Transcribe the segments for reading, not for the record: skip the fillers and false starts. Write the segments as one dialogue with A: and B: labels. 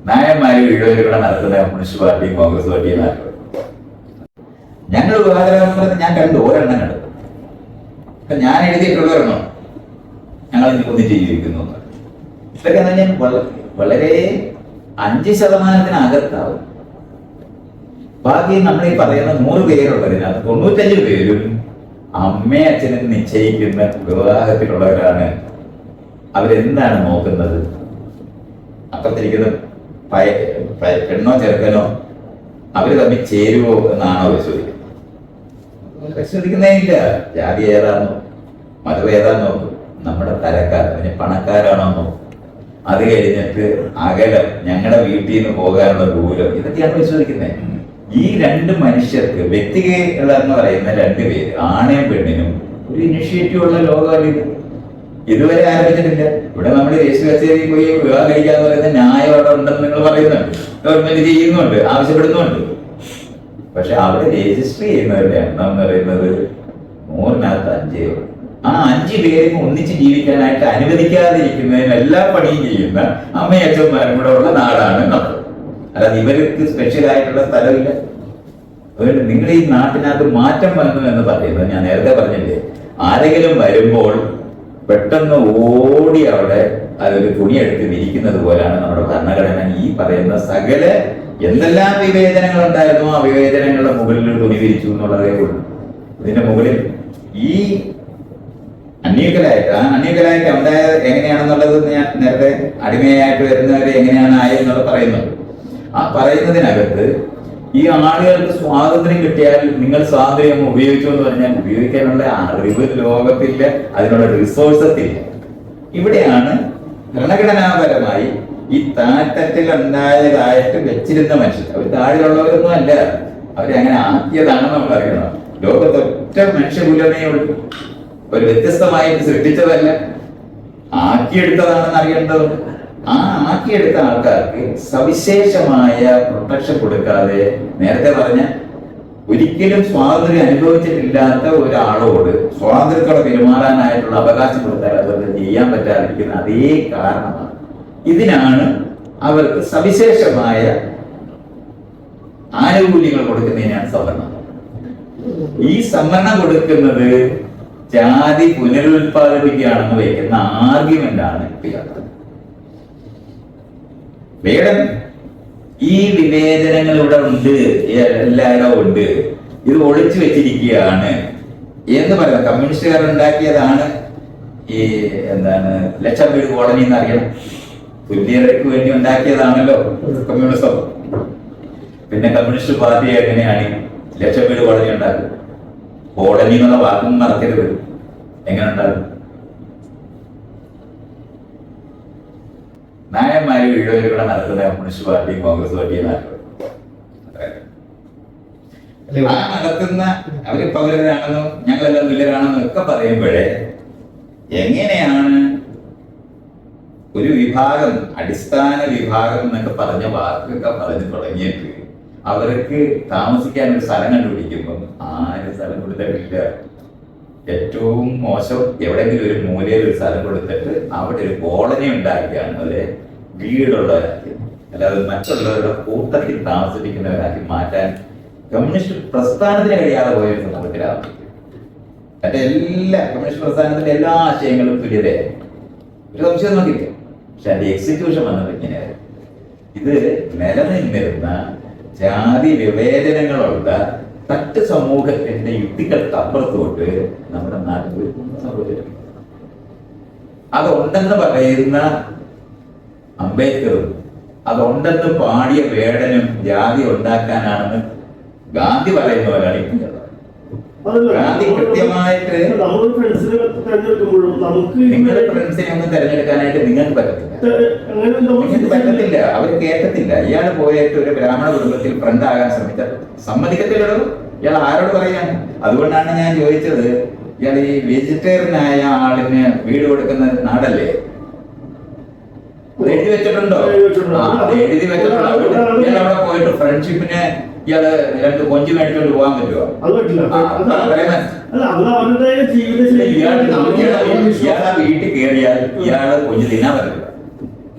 A: നായന്മാരും ഇഴവരുകളെ നടത്തുന്ന കമ്മ്യൂണിസ്റ്റ് പാർട്ടിയും കോൺഗ്രസ് പാർട്ടിയും നാട്ടിൽ ഞങ്ങൾ വിവാഹം ഞാൻ കണ്ടു, ഒരെണ്ണം കണ്ടു. അപ്പൊ ഞാൻ എഴുതിയിട്ടുള്ളവരെണ്ണം ഞങ്ങൾ ഇന്ന് ഒന്നിച്ച് ജീവിക്കുന്നു. ഇതൊക്കെ എന്ന് പറഞ്ഞാൽ വളരെ 5% ബാക്കി നമ്മൾ ഈ പറയുന്ന 100 പേരുള്ളതിനകത്ത് 95 പേരും അമ്മയും അച്ഛനും നിശ്ചയിക്കുന്ന വിവാഹത്തിലുള്ളവരാണ്. അവരെന്താണ് നോക്കുന്നത്? അപ്പുറത്തിരിക്കുന്ന പെണ്ണോ ചെറുക്കനോ അവര് തമ്മിൽ ചേരുവോ എന്നാണോ പരിശോധിക്കുന്നത്? പരിശോധിക്കുന്നേ ഇല്ല. ജാതി ഏതാണോ മതം ഏതാന്ന് നോക്കും, നമ്മുടെ തരക്കാർ പിന്നെ പണക്കാരാണോ നോക്കും, അത് കഴിഞ്ഞിട്ട് അകലം, ഞങ്ങളുടെ വീട്ടിൽ നിന്ന് പോകാനുള്ള ദൂരം, ഇതൊക്കെയാണ് പരിശോധിക്കുന്നത്. ഈ 2 മനുഷ്യർക്ക് വ്യക്തികളെന്ന് പറയുന്ന 2 പേര്, ആണയും പെണ്ണിനും ഒരു ഇനിഷ്യേറ്റീവ് ഉള്ള ലോകമല്ല ഇതുവരെ ആരംഭിച്ചിട്ടില്ല. ഇവിടെ നമ്മൾ ദേശീയ കച്ചേരി പോയി വിവാഹം കഴിക്കാന്ന് പറയുന്ന ന്യായം അവിടെ ഉണ്ടെന്ന് നിങ്ങൾ പറയുന്നുണ്ട്, ഗവൺമെന്റ് ചെയ്യുന്നുണ്ട്, ആവശ്യപ്പെടുന്നുണ്ട്. പക്ഷെ അവിടെ രജിസ്റ്റർ ചെയ്യുന്നവരുടെ എണ്ണം എന്ന് പറയുന്നത് 100-നകത്ത് 5. ആ 5 പേരും ഒന്നിച്ച് ജീവിക്കാനായിട്ട് അനുവദിക്കാതിരിക്കുന്നതിന് എല്ലാ പണിയും ചെയ്യുന്ന അമ്മയും അച്ഛന്മാരും കൂടെ ഉള്ള നാടാണ് നമ്മൾ. അല്ലാതെ ഇവർക്ക് സ്പെഷ്യൽ ആയിട്ടുള്ള സ്ഥലമില്ല. അതുകൊണ്ട് നിങ്ങൾ ഈ നാട്ടിനകത്ത് മാറ്റം വന്നു എന്ന് പറയുന്നത് ഞാൻ നേരത്തെ പറഞ്ഞില്ലേ, ആരെങ്കിലും വരുമ്പോൾ പെട്ടെന്ന് ഓടി അവിടെ അതൊരു തുണിയെടുത്ത് വിരിക്കുന്നത് പോലെയാണ് നമ്മുടെ ഭരണഘടന ഈ പറയുന്ന സകല എന്തെല്ലാം വിവേചനങ്ങൾ ഉണ്ടായിരുന്നോ ആ വിവേചനങ്ങളുടെ മുകളിൽ തുണി വിരിച്ചു എന്നുള്ളതേ ഉള്ളൂ. ഇതിന്റെ മുകളിൽ ഈ അന്യകലായിട്ട് ഉണ്ടായത് എങ്ങനെയാണെന്നുള്ളത് ഞാൻ നേരത്തെ അടിമയായിട്ട് വരുന്നവരെ എങ്ങനെയാണ് ആയെന്നുള്ളത് പറയുന്നുണ്ട്. ആ പറയുന്നതിനകത്ത് ഈ ആളുകൾക്ക് സ്വാതന്ത്ര്യം കിട്ടിയാൽ നിങ്ങൾ സ്വാതന്ത്ര്യം ഉപയോഗിച്ചു എന്ന് പറഞ്ഞാൽ ഉപയോഗിക്കാനുള്ള അറിവ് ലോകത്തില്ല, അതിനുള്ള റിസോഴ്സസ് ഇല്ല. ഇവിടെയാണ് ഭരണഘടനാപരമായി ഈ താഴ്ത്തട്ടിൽ ഉണ്ടായതായിട്ട് വെച്ചിരുന്ന മനുഷ്യർ, അവർ താഴെയുള്ളവരൊന്നും അല്ല, അവരെ അങ്ങനെ ആക്കിയതാണെന്ന് നമ്മൾ അറിയണം. ലോകത്ത് ഒറ്റ മനുഷ്യകുലമേ ഉള്ളൂ, ഒരു വ്യത്യസ്തമായിട്ട് സൃഷ്ടിച്ചതല്ല, ആക്കിയെടുത്തതാണെന്ന് അറിയേണ്ടതുണ്ട്. ആ ആക്കിയെടുത്ത ആൾക്കാർക്ക് സവിശേഷമായ പ്രൊട്ടക്ഷൻ കൊടുക്കാതെ, നേരത്തെ പറഞ്ഞ ഒരിക്കലും സ്വാതന്ത്ര്യം അനുഭവിച്ചിട്ടില്ലാത്ത ഒരാളോട് സ്വാതന്ത്ര്യത്തോടെ പെരുമാറാനായിട്ടുള്ള അവകാശം കൊടുത്താൽ അവർക്ക് ചെയ്യാൻ പറ്റാതിരിക്കുന്ന അതേ കാരണമാണ്. ഇതിനാണ് അവർക്ക് സവിശേഷമായ ആനുകൂല്യങ്ങൾ കൊടുക്കുന്നതിനാണ് സംവരണം. ഈ സംവരണം കൊടുക്കുന്നത് ജാതി പുനരുത്പാദിപ്പിക്കുകയാണെന്ന് വയ്ക്കുന്ന ആർഗ്യുമെന്റ് ആണ് വേടൻ. ഈ വിവേചനങ്ങൾ ഇവിടെ ഉണ്ട്, എല്ലായിടവും ഉണ്ട്, ഇത് ഒളിച്ചു വെച്ചിരിക്കുകയാണ് എന്ന് പറയുന്നത് കമ്മ്യൂണിസ്റ്റുകാർ ഉണ്ടാക്കിയതാണ്. ഈ എന്താണ് ലക്ഷം വീട് കോളനി എന്ന് അറിയണം, തുല്യതയ്ക്ക് വേണ്ടി ഉണ്ടാക്കിയതാണല്ലോ കമ്മ്യൂണിസം. പിന്നെ കമ്മ്യൂണിസ്റ്റ് പാർട്ടി എങ്ങനെയാണ് ലക്ഷം വീട് കോളനി ഉണ്ടാക്കുന്നത്? കോളനി എന്നുള്ള വാക്കും മറക്കരുത്. എങ്ങനെ ഉണ്ടാകും? നായന്മാരും ഇഴവരുകളെ നടത്തുന്ന കമ്മ്യൂണിസ്റ്റ് പാർട്ടിയും കോൺഗ്രസ് പാർട്ടിയും നടത്തുന്ന അവര് പൗരരാണെന്നും ഞങ്ങളെല്ലാം തുല്യരാണെന്നും ഒക്കെ പറയുമ്പോഴേ എങ്ങനെയാണ് ഒരു വിഭാഗം, അടിസ്ഥാന വിഭാഗം എന്നൊക്കെ പറഞ്ഞ വാക്കൊക്കെ പറഞ്ഞു തുടങ്ങിയിട്ട് അവർക്ക് താമസിക്കാൻ ഒരു സ്ഥലം കണ്ടുപിടിക്കുമ്പോൾ ആരും സ്ഥലം കൊടുത്തിട്ടില്ല. ഏറ്റവും മോശം എവിടെയെങ്കിലും ഒരു മൂലയിൽ ഒരു സ്ഥലം കൊടുത്തിട്ട് അവിടെ ഒരു കോളനി ഉണ്ടാക്കിയാണ് അവരെ വീടുള്ളവരാക്കി, അല്ലാതെ മറ്റുള്ളവരുടെ കൂട്ടത്തിൽ താമസിപ്പിക്കുന്നവരാക്കി മാറ്റാൻ കമ്മ്യൂണിസ്റ്റ് പ്രസ്ഥാനത്തിന് കഴിയാതെ പോയൊരു സമൂഹത്തിലാണ്. മറ്റേ എല്ലാ കമ്മ്യൂണിസ്റ്റ് പ്രസ്ഥാനത്തിന്റെ എല്ലാ ആശയങ്ങളും തുല്യതയായി, ഒരു സംശയം നോക്കില്ല. പക്ഷെ അതിന്റെ എക്സിക്യൂഷൻ വന്നത് ഇങ്ങനെയായിരുന്നു. ഇത് നിലനിന്നിരുന്ന ജാതി വിവേചനങ്ങളുള്ള തട്ട് സമൂഹത്തിന്റെ യുക്തികൾക്ക് അപ്പുറത്തോട്ട് നമ്മുടെ നാട്ടിൽ സംഭവിച്ചിട്ടുണ്ട്. അതുണ്ടെന്ന് പറയുന്ന അംബേദ്കറും അതുണ്ടെന്ന് പാടിയ വേടനും ജാതി ഉണ്ടാക്കാനാണെന്ന് ഗാന്ധി പറയുന്നവരാണ് ഇപ്പം. ഗാന്ധി കൃത്യമായിട്ട് നിങ്ങളുടെ ഫ്രണ്ട്സിനെ ഒന്നും തെരഞ്ഞെടുക്കാനായിട്ട് നിങ്ങൾക്ക് പറ്റത്തില്ല, അവർ കേട്ടത്തില്ല. ഇയാൾ പോയിട്ട് ഒരു ബ്രാഹ്മണ കുടുംബത്തിൽ ഫ്രണ്ട് ആകാൻ ശ്രമിച്ച സമ്മതിക്കത്തില്ലല്ലോ. ഇയാൾ ആരോട് പറയാൻ? അതുകൊണ്ടാണ് ഞാൻ ചോദിച്ചത്, ഇയാൾ ഈ വെജിറ്റേറിയനായ ആളിന് വീട് കൊടുക്കുന്ന നാടല്ലേ? എഴുതി വെച്ചിട്ടുണ്ടോ? എഴുതി വെച്ചിട്ടുണ്ടോ? ഇയാൾ അവിടെ പോയിട്ട് ഫ്രണ്ട്ഷിപ്പിന് ഇയാള് 2 കൊഞ്ച് മേടിച്ചോണ്ട് പോകാൻ പറ്റുമോ? ഇയാളെ വീട്ടിൽ കയറിയാൽ ഇയാള് കൊഞ്ച് തിന്നാൻ പറ്റില്ല.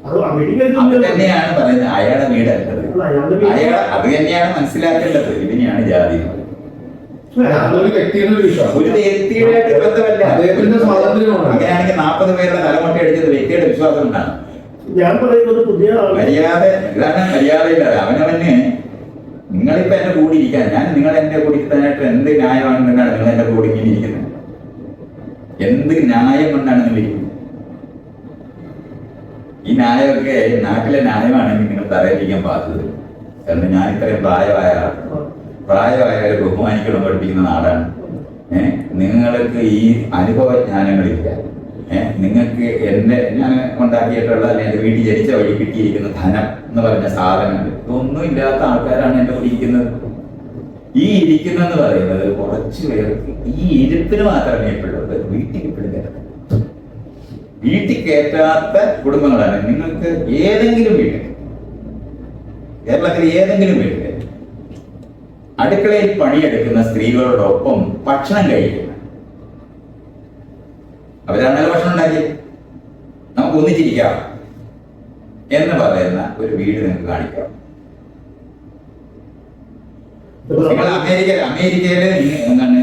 A: അത് തന്നെയാണ് പറയുന്നത്. അയാൾ വീടല്ലത്. അയാൾ അത് തന്നെയാണ് മനസ്സിലാക്കേണ്ടത്. ഇതിനെയാണ് ജാതി എന്ന് പറയുന്നത്.
B: ഒരു
A: വ്യക്തിയുടെ ബന്ധമല്ല. അങ്ങനെയാണെങ്കിൽ 40 പേരുടെ തലമുട്ട അടിച്ചത് വ്യക്തിയുടെ വിശ്വാസം കൊണ്ടാണ്.
C: ഞാൻ പറയുന്നത് പുതിയ
A: മര്യാദ ഇതാണ്. മര്യാദയില്ല. അവനവന് നിങ്ങളിപ്പോ എന്റെ കൂടി ഇരിക്കാൻ, ഞാൻ നിങ്ങൾ എന്റെ കൂടി ഇരുത്താനായിട്ട് എന്ത് ന്യായമാണെന്നാണ് നിങ്ങൾ എന്റെ കൂടി ഇങ്ങനെ ഇരിക്കുന്നത്? എന്ത് ന്യായം കൊണ്ടാണ് നിങ്ങൾ ഇരിക്കുന്നത്? ഈ ന്യായമൊക്കെ നാട്ടിലെ ന്യായമാണെങ്കിൽ നിങ്ങൾ തറയിലിരിക്കാൻ ബാധ്യത. കാരണം ഞാൻ ഇത്രയും പ്രായമായവരെ ബഹുമാനിക്കണം പഠിപ്പിക്കുന്ന നാടാണ്. നിങ്ങൾക്ക് ഈ അനുഭവജ്ഞാനങ്ങളില്ല. നിങ്ങൾക്ക് ഞാൻ ഉണ്ടാക്കിയിട്ടുള്ള അല്ലെങ്കിൽ എൻ്റെ വീട്ടിൽ ജനിച്ച വഴി കിട്ടിയിരിക്കുന്ന ധനം എന്ന് പറഞ്ഞ സാധനങ്ങൾ ഇതൊന്നും ഇല്ലാത്ത ആൾക്കാരാണ് എൻ്റെ കൂടെ ഇരിക്കുന്നത്. ഈ ഇരിക്കുന്നെന്ന് പറയുന്നത് കുറച്ച് പേർക്ക് ഈ ഇരുപ്പിന് മാത്രമേ ഇപ്പോഴുള്ളത്. വീട്ടിൽ ഇപ്പോഴും കയറ്റാം. വീട്ടിൽ കയറ്റാത്ത കുടുംബങ്ങളാണ്. നിങ്ങൾക്ക് ഏതെങ്കിലും വീട്ടിൽ, കേരളത്തിൽ ഏതെങ്കിലും വീട്ടിൽ അടുക്കളയിൽ പണിയെടുക്കുന്ന സ്ത്രീകളോടൊപ്പം ഭക്ഷണം കഴിക്കുന്ന, അവരാണല്ലോ ഭക്ഷണം ഉണ്ടാക്കി നമുക്ക് ഒന്നിച്ചിരിക്കാം എന്ന് പറയുന്ന ഒരു വീട് നിങ്ങൾക്ക് കാണിക്കാം. നിങ്ങൾ അമേരിക്കയില് എന്താണ്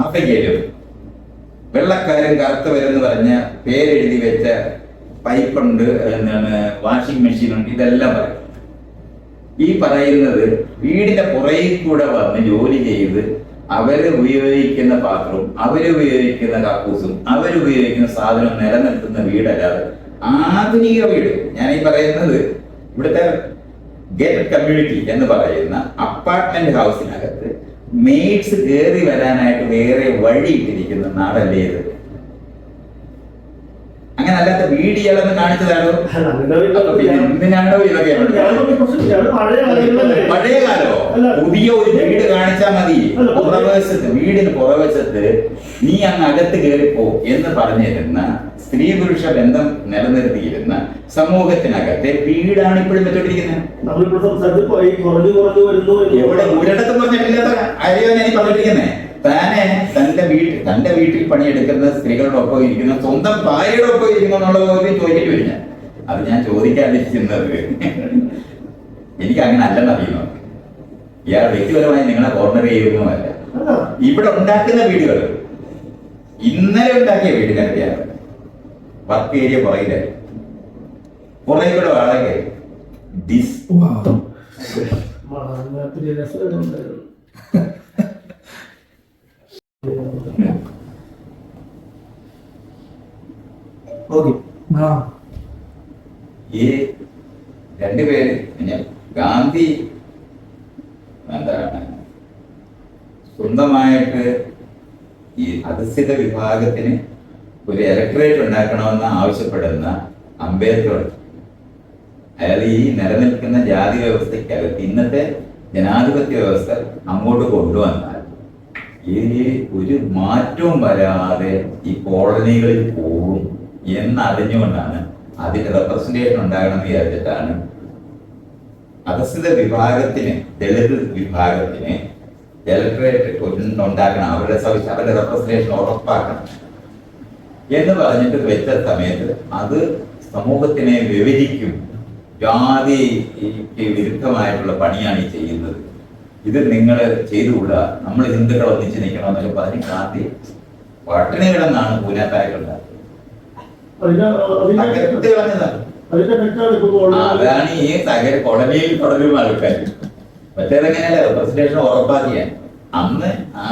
A: ആഫ്രിക്കയിലും വെള്ളക്കാരും കറുത്തവരെന്ന് പറഞ്ഞ പേരെഴുതി വെച്ച പൈപ്പുണ്ട്, എന്താണ് വാഷിംഗ് മെഷീൻ ഉണ്ട്, ഇതെല്ലാം പറയും. ഈ പറയുന്നത് വീടിന്റെ പുറകിൽ കൂടെ വന്ന് ജോലി ചെയ്ത് അവര് ഉപയോഗിക്കുന്ന പാത്രവും അവരുപയോഗിക്കുന്ന കക്കൂസും അവരുപയോഗിക്കുന്ന സാധനം നിലനിർത്തുന്ന വീടല്ലാതെ ആധുനിക വീട്. ഞാൻ ഈ പറയുന്നത് ഇവിടുത്തെ ഗേറ്റഡ് കമ്മ്യൂണിറ്റി എന്ന് പറയുന്ന അപ്പാർട്ട്മെന്റ് ഹൗസിനകത്ത് മെയ്ഡ്സ് കയറി വരാനായിട്ട് വേറെ വഴിയിട്ടിരിക്കുന്ന നാടല്ലേ ഇത്? അങ്ങനെ അല്ലാത്ത വീഡിയോകളൊന്നും കാണിച്ചതാണോ? എന്തിനാണോ ഇതൊക്കെ? പഴയ കാലോ? പുതിയ ഒരു വീട് കാണിച്ചാൽ മതി. പുറവശത്ത്, വീടിന് പുറവശത്ത് നീ അങ്ങ് അകത്ത് കയറിപ്പോ എന്ന് പറഞ്ഞിരുന്ന സ്ത്രീ പുരുഷ ബന്ധം നിലനിർത്തിയിരുന്ന സമൂഹത്തിനകത്തെ വീടാണ് ഇപ്പോഴും വെച്ചോണ്ടിരിക്കുന്നത്. എവിടെ ഒരിടത്തും പറഞ്ഞിട്ടില്ലാത്ത കാര്യമാണ് ഞാൻ പറഞ്ഞിരിക്കുന്നത്. തന്റെ വീട്ടിൽ പണിയെടുക്കുന്ന സ്ത്രീകളോടൊപ്പം ഇരിക്കുന്ന, സ്വന്തം ഭാര്യയോടൊപ്പം ഇരിക്കുന്നു എന്നുള്ളത് പോലും ചോദിക്കേണ്ടി വരും. അത് ഞാൻ ചോദിക്കാതിരിക്കുന്നത് എനിക്ക് അങ്ങനെ അല്ലെന്ന് അറിയുന്നു. ഇയാൾ വ്യക്തിപരമായി നിങ്ങളെ കോർണർ ചെയ്യുന്നതല്ല. ഇവിടെ ഉണ്ടാക്കുന്ന വീടുകൾ, ഇന്നലെ ഉണ്ടാക്കിയ വീടിനൊക്കെയാണ് വർക്ക് ഏരിയ പുറകില് പുറകിലൂടെ വളരെ ഈ രണ്ടുപേര് ഗാന്ധി എന്താണ് സ്വന്തമായിട്ട് ഈ അധസ്ഥിത വിഭാഗത്തിന് ഒരു ഇലക്ടറേറ്റ് ഉണ്ടാക്കണമെന്ന് ആവശ്യപ്പെടുന്ന അംബേദ്കർ, അയാൾ ഈ നിലനിൽക്കുന്ന ജാതി വ്യവസ്ഥയ്ക്കകത്ത് ഇന്നത്തെ ജനാധിപത്യ വ്യവസ്ഥ അങ്ങോട്ട് കൊണ്ടുവന്നാൽ ഈ ഒരു മാറ്റവും വരാതെ ഈ കോളനികളിൽ പോകും എന്നറിഞ്ഞുകൊണ്ടാണ് അതിന്റെ റെപ്രസെന്റേഷൻ ഉണ്ടാകണമെന്ന് വിചാരിച്ചിട്ടാണ് അധസ്ഥിത വിഭാഗത്തിന്, ദളിത് വിഭാഗത്തിന് ഇലക്ടറേറ്റ് ഉണ്ടാക്കണം, അവരുടെ റെപ്രസെന്റേഷൻ ഉറപ്പാക്കണം എന്ന് പറഞ്ഞിട്ട് വെച്ച സമയത്ത് അത് സമൂഹത്തിനെ വിഭജിക്കും, ജാതിക്ക് വിരുദ്ധമായിട്ടുള്ള പണിയാണ് ഈ ചെയ്യുന്നത്, ഇത് നിങ്ങൾ ചെയ്തുകൂടാ, നമ്മൾ ഹിന്ദുക്കൾ ഒന്നിച്ച് നിൽക്കണമെന്നൊക്കെ പറഞ്ഞ് ഗാന്ധി പട്ടിണി കിടന്നാണ് പൂനാത്തായിട്ടുള്ളത്. അതാണ് ഈ കൊടലിയിൽ തുടരും ആൾക്കാർ. മറ്റേതെങ്ങനെയല്ല റെപ്രസെന്റേഷൻ ഉറപ്പാക്കിയാൽ അന്ന് ആ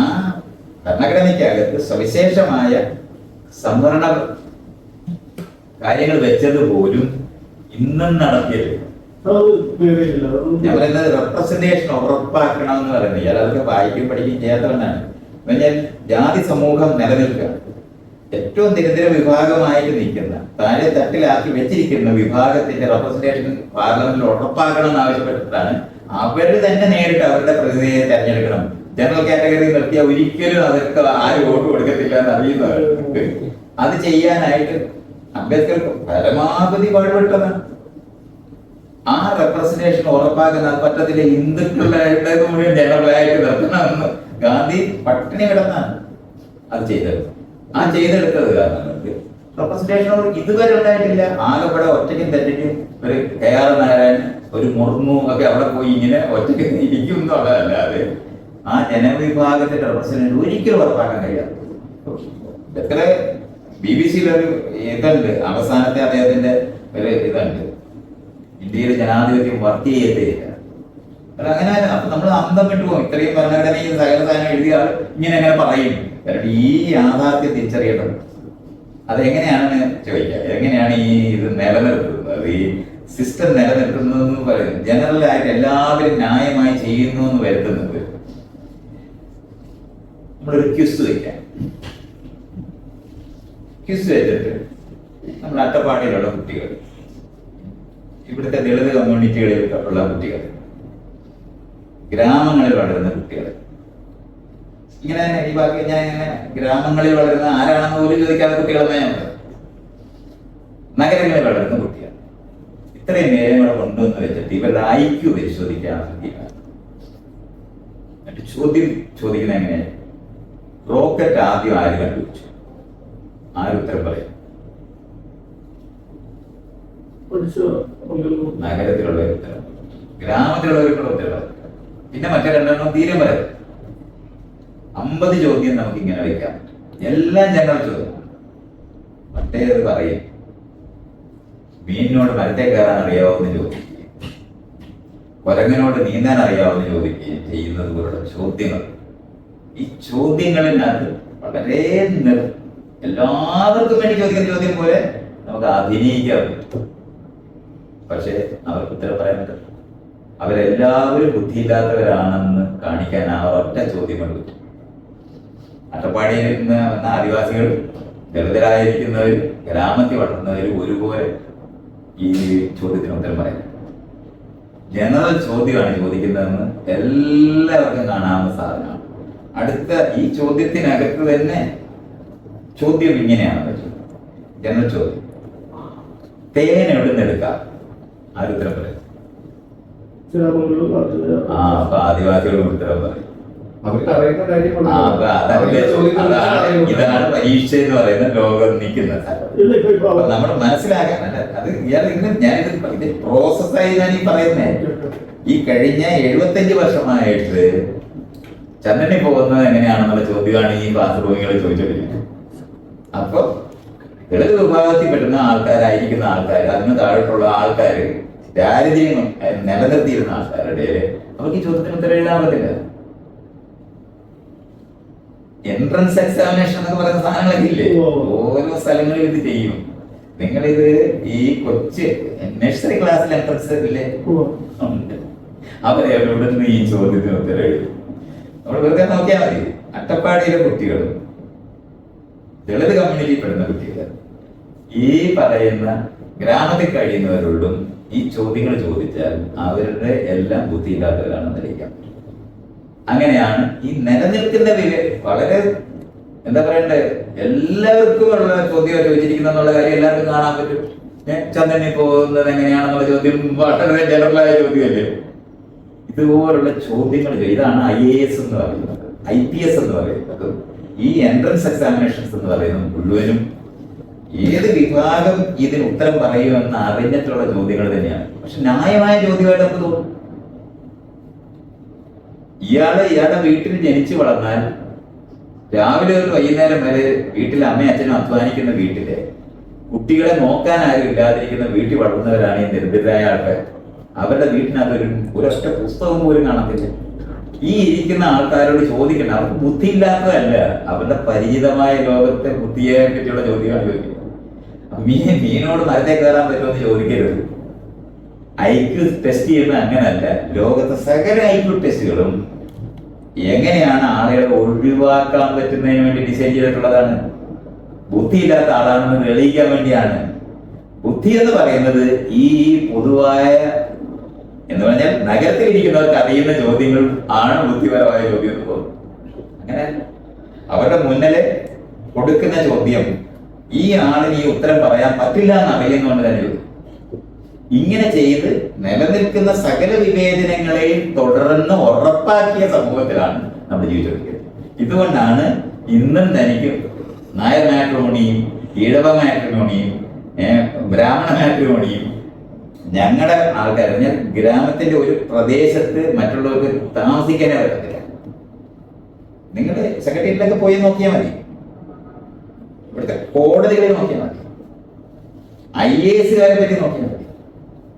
A: ഭരണഘടനയ്ക്കകത്ത് സവിശേഷമായ സംവരണ കാര്യങ്ങൾ വെച്ചത് പോലും ഇന്നും നടത്തിയത്. ഞാൻ പറയുന്നത് റെപ്രസെന്റേഷൻ ഉറപ്പാക്കണം എന്ന് പറയുന്നത് ഇയാൾ അതൊക്കെ വായിക്കും പഠിക്കുകയും ചെയ്യാത്തവനാണ്. ഞാൻ ജാതി സമൂഹം നിലനിൽക്കുക, ഏറ്റവും ദരിദ്ര വിഭാഗമായിട്ട് നിൽക്കുന്ന, താഴെ തട്ടിലാക്കി വെച്ചിരിക്കുന്ന വിഭാഗത്തിന്റെ റെപ്രസെന്റേഷൻ പാർലമെന്റിൽ ഉറപ്പാക്കണം എന്ന് ആവശ്യപ്പെട്ടിട്ടാണ് അവർ തന്നെ നേരിട്ട് അവരുടെ പ്രതിനിധിയെ തെരഞ്ഞെടുക്കണം. ജനറൽ കാറ്റഗറി നിർത്തിയാൽ ഒരിക്കലും അവർക്ക് ആര് വോട്ട് കൊടുക്കത്തില്ല എന്ന് അറിയുന്നവർ. അത് ചെയ്യാനായിട്ട് അംബേദ്കർ പരമാവധി പാടുപെട്ടതാണ്. ആ റെപ്രസെന്റേഷൻ ഉറപ്പാക്കുന്ന പറ്റത്തിലെ ഹിന്ദുക്കളുടെ മുഴുവൻ ജനറലായിട്ട് നിർത്തണമെന്ന് ഗാന്ധി പട്ടിണി കിടന്നാണ് അത് ചെയ്തത്. ആ ചെയ്തെടുത്തത് കാരണം റെപ്രസെന്റേഷൻ ഇതുവരെ ഉണ്ടായിട്ടില്ല. ആകെപ്പെടെ ഒറ്റയ്ക്കും തെറ്റയ്ക്കും ഒരു KR നാരായണൻ, ഒരു മുർമു ഒക്കെ അവിടെ പോയി ഇങ്ങനെ ഒറ്റയ്ക്ക് ഇരിക്കും എന്നുള്ളതല്ലാതെ ആ ജനവിഭാഗത്തിന്റെ റെപ്രസെന്റേഷൻ ഒരിക്കലും ഉറപ്പാക്കാൻ കഴിയാതെ എത്ര BBC-യിലൊരു ഇതുണ്ട്, അവസാനത്തെ അദ്ദേഹത്തിന്റെ ഒരു ഇതുണ്ട്, ഇന്ത്യയിൽ ജനാധിപത്യം വർക്ക് ചെയ്യത്തില്ല. അങ്ങനെ അപ്പൊ നമ്മൾ അന്തം വിട്ടു പോകും. ഇത്രയും ഭരണഘടനയും സകല സാധനം എഴുതിയ ആൾ ഇങ്ങനെ എങ്ങനെ പറയും? കാരണം ഈ യാഥാർത്ഥ്യം തിരിച്ചറിയേണ്ടത് അതെങ്ങനെയാണെന്ന് ചോദിക്കാം. എങ്ങനെയാണ് ഈ ഇത് നിലനിർത്തുന്നത്, ഈ സിസ്റ്റം നിലനിർത്തുന്നതെന്ന് പറയുന്നത്? ജനറൽ ആയിട്ട് എല്ലാവരും ന്യായമായി ചെയ്യുന്നു എന്ന് വരുത്തുന്നത് നമ്മളൊരു ക്വിസ് വയ്ക്കാം. ക്വിസ് വെച്ചിട്ട് നമ്മുടെ അട്ടപ്പാടിയിലുള്ള കുട്ടികൾ, ഇവിടുത്തെ ദളിത് കമ്മ്യൂണിറ്റികളിൽ ഉള്ള കുട്ടികൾ, ഗ്രാമങ്ങളിൽ വളരുന്ന കുട്ടികൾ, ഇങ്ങനെ ഈ ബാക്കി ഞാൻ ഇങ്ങനെ ഗ്രാമങ്ങളിൽ വളരുന്ന ആരാണെന്ന് പോലും ചോദിക്കാത്ത കുട്ടികളെന്ന് ഞാൻ ഉണ്ട്. നഗരങ്ങളിൽ വളരുന്ന കുട്ടികൾ ഇത്രയും നേരങ്ങളെ കൊണ്ടുവന്ന് വെച്ചിട്ട് ഇവരുടെ IQ പരിശോധിക്കാൻ എന്നിട്ട് ചോദ്യം ചോദിക്കുന്നത് എങ്ങനെയാണ്? റോക്കറ്റ് ആദ്യം ആര് കണ്ടുപിടിച്ചു? ആര് ഉത്തരം പറയും? നഗരത്തിലുള്ള ഉത്തരം, ഗ്രാമത്തിലുള്ളവർക്കുള്ള ഉത്തരം, പിന്നെ മറ്റേ രണ്ടെണ്ണം തീരെ പറയും. 50 ചോദ്യം നമുക്ക് ഇങ്ങനെ വയ്ക്കാം. എല്ലാം ജനറൽ ചോദ്യം. മറ്റേത് പറയും മീനിനോട് മരത്തെ കയറാൻ അറിയാവുന്ന ചോദിക്കുകയും കുരങ്ങനോട് നീന്താൻ അറിയാവുന്ന ചോദിക്കുകയും ചെയ്യുന്നത് പോലുള്ള ചോദ്യങ്ങൾ. ഈ ചോദ്യങ്ങളിനകത്ത് വളരെ എല്ലാവർക്കും വേണ്ടി ചോദിക്കുന്ന ചോദ്യം പോലെ നമുക്ക് അഭിനയിക്കാൻ പറ്റും. പക്ഷെ അവർക്ക് ഉത്തരം പറയാൻ പറ്റും. അവരെല്ലാവരും ബുദ്ധിയില്ലാത്തവരാണെന്ന് കാണിക്കാൻ ആ ഒറ്റ ചോദ്യം കൊണ്ട് പറ്റും. അട്ടപ്പാടിയിൽ നിന്ന് വന്ന ആദിവാസികൾ, ദളിതരായിരിക്കുന്നവർ, ഗ്രാമത്തിൽ വളർന്നവർ ഒരുപോലെ ഈ ചോദ്യത്തിന് ഉത്തരം പറയാം. ജനറൽ ചോദ്യമാണ് ചോദിക്കുന്നതെന്ന് എല്ലാവർക്കും കാണാവുന്ന സാധനമാണ്. അടുത്ത ഈ ചോദ്യത്തിനകത്ത് തന്നെ ചോദ്യം ഇങ്ങനെയാണ്. ജനറൽ ചോദ്യം: തേൻ എവിടെ നിന്ന് എടുക്കാം? ആരുത്തരം പറയും? അപ്പൊ ആദിവാസികൾ ഉത്തരം പറയും. ഇതാണ് പരീക്ഷ എന്ന് പറയുന്ന ലോകം നിൽക്കുന്നത്. അപ്പൊ നമ്മൾ മനസ്സിലാക്കാൻ അത് ഞാനിത് പ്രോസസ്സായി ഞാൻ ഈ പറയുന്നേ. ഈ കഴിഞ്ഞ 75 വർഷമായിട്ട് ചന്ദ്രനിൽ പോകുന്നത് എങ്ങനെയാണെന്നുള്ള ചോദ്യമാണ് ഈ ക്ലാസ് റൂമുകൾ ചോദിച്ചോണ്ടിരിക്കുന്നത്. അപ്പൊ ദളിത് വിഭാഗത്തിൽ പെട്ടുന്ന ആൾക്കാരായിരിക്കുന്ന ആൾക്കാർ, അതിന് താഴോട്ടുള്ള ആൾക്കാർ, ദാരിദ്ര്യം നിലനിർത്തിയിരുന്ന ആൾക്കാരുടെ അവർക്ക് ഈ ചോദ്യത്തിന് ഉത്തരം എഴുതാൻ പറ്റില്ല. എൻട്രൻസ് എക്സാമിനേഷൻ എന്നൊക്കെ പറയുന്ന സാധനങ്ങളൊക്കെ ഇല്ലേ, ഓരോ സ്ഥലങ്ങളിൽ ഇത് ചെയ്യും. നിങ്ങളിത് ഈ കൊച്ച് നഴ്സറി ക്ലാസ്സിൽ എൻട്രൻസ് ഇല്ലേ, അവരെവിടെ നിന്ന് ഈ ചോദ്യത്തിന് ഉത്തരം എഴുതും? നമ്മൾ വെറുതെ നോക്കിയാൽ മതി. അട്ടപ്പാടിയിലെ കുട്ടികളും ദളിത് കമ്മ്യൂണിറ്റി പെടുന്ന കുട്ടികൾ ഈ പറയുന്ന ഗ്രാമത്തിൽ കഴിയുന്നവരോടും ഈ ചോദ്യങ്ങൾ ചോദിച്ചാൽ അവരുടെ എല്ലാം ബുദ്ധിയില്ലാത്തവരാണെന്ന് തെളിയിക്കാം. അങ്ങനെയാണ് ഈ നിലനിൽക്കുന്ന വളരെ എന്താ പറയണ്ടേ, എല്ലാവർക്കും ഉള്ള ചോദ്യം ചോദിച്ചിരിക്കുന്ന കാര്യം എല്ലാവർക്കും കാണാൻ പറ്റും. ചന്ദ്രനിൽ പോകുന്നത് എങ്ങനെയാണെന്നുള്ള ചോദ്യം വളരെ ജനറലായ ചോദ്യമല്ലേ. ഇതുപോലുള്ള ചോദ്യങ്ങൾ ഇതാണ് IAS എന്ന് പറയുന്നത്, IPS എന്ന് പറയുന്നത്. ഈ എൻട്രൻസ് എക്സാമിനേഷൻസ് എന്ന് പറയുന്നത് മുഴുവനും ഏത് വിഭാഗം ഇതിന് ഉത്തരം പറയുമെന്ന് അറിഞ്ഞിട്ടുള്ള ചോദ്യങ്ങൾ തന്നെയാണ്. പക്ഷെ ന്യായമായ ചോദ്യമായിട്ട് നമുക്ക് തോന്നും. ഇയാളുടെ വീട്ടിൽ ജനിച്ചു വളർന്നാൽ രാവിലെ ഒരു വൈകുന്നേരം വരെ വീട്ടിൽ അമ്മയും അച്ഛനും അധ്വാനിക്കുന്ന വീട്ടിലെ കുട്ടികളെ നോക്കാൻ ആരും ഇല്ലാതിരിക്കുന്ന വീട്ടിൽ വളർന്നവരാണ് ഈ ദരിദ്രരായ ആൾക്കാർ. അവരുടെ വീട്ടിനകത്ത് ഒരൊറ്റ പുസ്തകം പോലും കാണത്തില്ല. ഈ ഇരിക്കുന്ന ആൾക്കാരോട് ചോദിക്കണം. അവർക്ക് ബുദ്ധിയില്ലാത്തതല്ല, അവരുടെ പരിചിതമായ ലോകത്തെ ബുദ്ധിയെ പറ്റിയുള്ള ചോദ്യമാണ് ചോദിക്കുന്നത്. മീനോട് മരത്തെ കയറാൻ പറ്റുമെന്ന് ചോദിക്കരുത്. IQ ടെസ്റ്റ് ചെയ്യുന്നത് അങ്ങനല്ല. ലോകത്തെ സകല IQ ടെസ്റ്റുകളും എങ്ങനെയാണ് ആളുകളെ ഒഴിവാക്കാൻ പറ്റുന്നതിന് വേണ്ടി ഡിസൈൻ ചെയ്തിട്ടുള്ളതാണ്. ബുദ്ധിയില്ലാത്ത ആളാണെന്ന് തെളിയിക്കാൻ വേണ്ടിയാണ്. ബുദ്ധി എന്ന് പറയുന്നത് ഈ പൊതുവായ എന്ന് പറഞ്ഞാൽ നഗരത്തിൽ ഇരിക്കുന്നവർക്ക് അറിയുന്ന ചോദ്യങ്ങൾ ആണ് ബുദ്ധിപരമായ ചോദ്യം എന്ന് തോന്നുന്നു. അങ്ങനെ അവരുടെ മുന്നില് കൊടുക്കുന്ന ചോദ്യം ഈ ആളിന് ഈ ഉത്തരം പറയാൻ പറ്റില്ല എന്ന് അറിയുന്നതുകൊണ്ട് തന്നെ ചോദ്യം. ഇങ്ങനെ ചെയ്ത് നിലനിൽക്കുന്ന സകല വിവേചനങ്ങളെയും തുടർന്ന് ഉറപ്പാക്കിയ സമൂഹത്തിലാണ് നമ്മൾ ജീവിച്ചുകൊണ്ടിരിക്കുന്നത്. ഇതുകൊണ്ടാണ് ഇന്നും തനിക്ക് നായർ മാട്രിമോണിയും ഈഴവ മാട്രിമോണിയും ബ്രാഹ്മണ മാട്രിമോണിയും ഞങ്ങളുടെ ആൾക്കാർ പറഞ്ഞാൽ ഗ്രാമത്തിന്റെ ഒരു പ്രദേശത്ത് മറ്റുള്ളവർക്ക് താമസിക്കാനേ പറ്റത്തില്ല. നിങ്ങൾ സെക്രട്ടേറിയറ്റിലൊക്കെ പോയി നോക്കിയാൽ മതി, ഇവിടുത്തെ കോടതികളിൽ നോക്കിയാൽ മതി, IAS പറ്റി നോക്കിയാൽ മതി.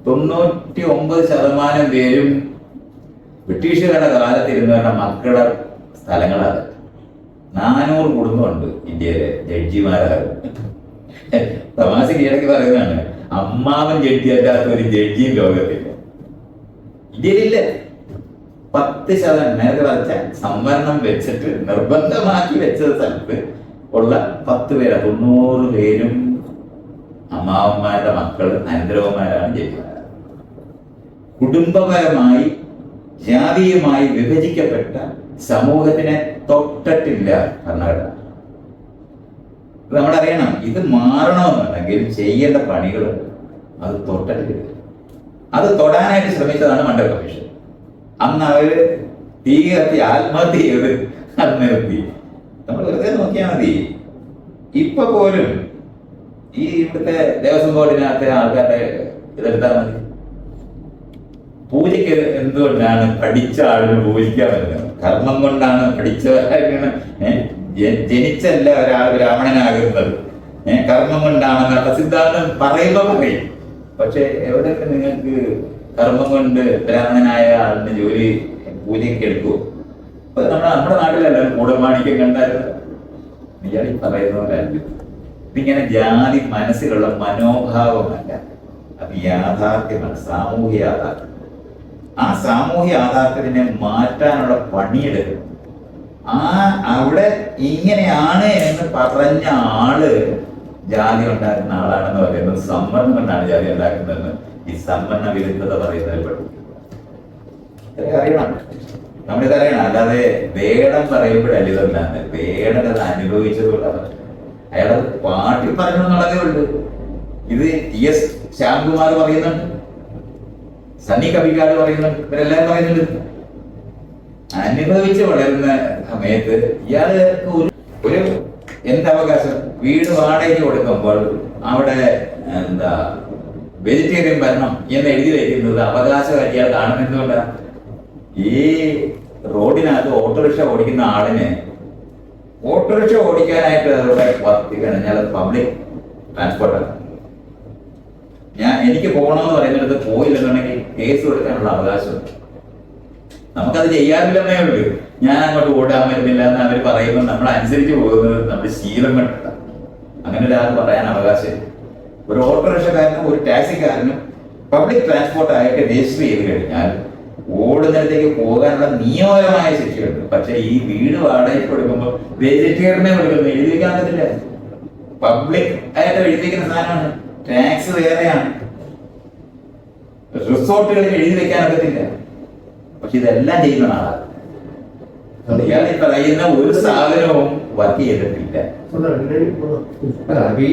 A: 99% പേരും ബ്രിട്ടീഷുകാരുടെ കാലത്തിരുന്നവരുടെ മക്കളുടെ സ്ഥലങ്ങളാണ്. 400 കുടുംബമുണ്ട് ഇന്ത്യയിലെ ജഡ്ജിമാരാണ്. തമാശക്ക് ഇടയ്ക്ക് പറയുന്നതാണ്, അമ്മാവൻ ജഡ്ജി അല്ലാത്ത ഒരു ജഡ്ജിയും ലോകത്തില്ല, ഇന്ത്യയിലില്ല. 10% നേരത്തെ വരച്ച സംവരണം വെച്ചിട്ട് നിർബന്ധമാക്കി വെച്ച സ്ഥലത്ത് ഉള്ള 10 പേരാ, 90 പേരും അമ്മാവന്മാരുടെ മക്കൾ അനന്തരവന്മാരാണ് ജഡ്ജിമാർ. കുടുംബപരമായി ജാതീയമായി വിഭജിക്കപ്പെട്ട സമൂഹത്തിനെ തൊട്ടിട്ടില്ല കർണാടക. നമ്മളറിയണം, ഇത് മാറണമെന്നുണ്ടെങ്കിൽ ചെയ്യേണ്ട പണികളുണ്ട്, അത് തൊട്ടിട്ടില്ല. അത് തൊടാനായിട്ട് ശ്രമിച്ചതാണ് മണ്ഡൽ കമ്മീഷൻ. അന്ന് അവര് തീ കത്തി ആത്മഹത്യ ചെയ്ത് അത് നിർത്തി. നമ്മൾ വെറുതെ നോക്കിയാൽ മതി. ഇപ്പൊ പോലും ഈ ഇവിടുത്തെ ദേവസ്വം ബോർഡിനകത്തെ ആൾക്കാരുടെ ഇതെടുത്താൽ മതി. പൂജയ്ക്ക് എന്തുകൊണ്ടാണ് പഠിച്ച ആളിന് പൂജിക്കാൻ പറ്റുന്നത്? കർമ്മം കൊണ്ടാണ് പഠിച്ചവരാണ്. ജനിച്ചല്ല ഒരാൾ ബ്രാഹ്മണനാകുന്നത്, കർമ്മം കൊണ്ടാണെന്നുള്ള സിദ്ധാന്തം പറയുമ്പോൾ പറയും. പക്ഷെ എവിടെയൊക്കെ നിങ്ങൾക്ക് കർമ്മം കൊണ്ട് ബ്രാഹ്മണനായ ആളിന് ജോലി പൂജയ്ക്ക് എടുക്കുമോ? അപ്പൊ നമ്മുടെ നാട്ടിലെല്ലാവരും കൂടമാണിക്യം കണ്ടായിരുന്നു. ഇയാൾ ഈ പറയുന്ന പോലെ ഇതിങ്ങനെ ജാതി മനസ്സിലുള്ള മനോഭാവമല്ല, അത് യാഥാർത്ഥ്യമാണ്, സാമൂഹ്യ യാഥാർത്ഥ്യം. ആ സാമൂഹ്യ യാഥാർത്ഥ്യത്തിനെ മാറ്റാനുള്ള പണിയെടുക്കും. അവിടെ ഇങ്ങനെയാണ് എന്ന് പറഞ്ഞ ആള് ജാതി ഉണ്ടാക്കുന്ന ആളാണെന്ന് പറയുന്നത് സംവരണം കൊണ്ടാണ് ജാതി ഉണ്ടാക്കുന്നതെന്ന് ഈ സംവരണ വിരുദ്ധത പറയുന്നതിൽ പഠിക്കും. അറിയണം, നമ്മളിതറിയണം. അല്ലാതെ വേടം പറയുമ്പോഴല്ല ഇതല്ലാന്ന്, വേടം അത് അനുഭവിച്ചതുകൊണ്ടാണ്. അയാളത് പാട്ടി പറഞ്ഞു എന്നുള്ളതേ ഉള്ളൂ. ഇത് TS ശ്യാംകുമാർ പറയുന്നുണ്ട്, സണ്ണി കവികാട് പറയുന്നുണ്ട്, ഇവരെല്ലാം പറയുന്നുണ്ട്. അനുഭവിച്ച് വളരുന്ന സമയത്ത് ഇയാള് ഒരു എന്തവകാശം, വീട് വാടകയ്ക്ക് കൊടുക്കുമ്പോൾ അവിടെ വെജിറ്റേറിയൻ ഭരണം എന്ന് എഴുതി വയ്ക്കുന്നത് അവകാശമായിട്ട് ഇയാൾ കാണുന്നതുകൊണ്ടാണ്. ഈ റോഡിനകത്ത് ഓട്ടോറിക്ഷ ഓടിക്കുന്ന ആളിന് ഓട്ടോറിക്ഷ ഓടിക്കാനായിട്ട് അതോടെ കഴിഞ്ഞാൽ പബ്ലിക് ട്രാൻസ്പോർട്ടാണ്. എനിക്ക് പോകണമെന്ന് പറയുന്നിടത്ത് പോയില്ലെന്നുണ്ടെങ്കിൽ കേസ് കൊടുക്കാനുള്ള അവകാശമുണ്ട്. നമുക്കത് ചെയ്യാറില്ലെന്നേ ഉള്ളൂ. ഞാൻ അങ്ങോട്ട് ഓടാൻ വരുന്നില്ല എന്ന് അവർ പറയുമ്പോൾ നമ്മൾ അനുസരിച്ച് പോകുന്നത് നമ്മുടെ ശീലം കൊണ്ടാണ്. അങ്ങനെ ഒരാൾ പറയാൻ അവകാശം. ഒരു ഓട്ടോറിക്ഷക്കാരനും ഒരു ടാക്സിക്കാരനും പബ്ലിക് ട്രാൻസ്പോർട്ട് ആയിട്ട് രജിസ്റ്റർ ചെയ്ത് കഴിഞ്ഞാൽ ഓടുന്നിടത്തേക്ക് പോകാനുള്ള നിയമപരമായ ശിക്ഷയുണ്ട്. പക്ഷെ ഈ വീട് വാടകയ്ക്ക് കൊടുക്കുമ്പോൾ വെജിറ്റേറിയനെ കൊടുക്കുന്നത് എഴുതി വെക്കാൻ പറ്റില്ല. പബ്ലിക് ആയിട്ട് എഴുതി വെക്കുന്ന സാധനമാണ്. ടാക്സ് വേറെയാണ്. റിസോർട്ടുകളിൽ എഴുതി വെക്കാൻ പറ്റില്ല. പക്ഷെ ഇതെല്ലാം ചെയ്യുന്ന ആളാണ്. ഇയാൾ ഈ പറയുന്ന ഒരു സാധനവും വർക്ക് ചെയ്തിട്ടില്ല.
B: ഈ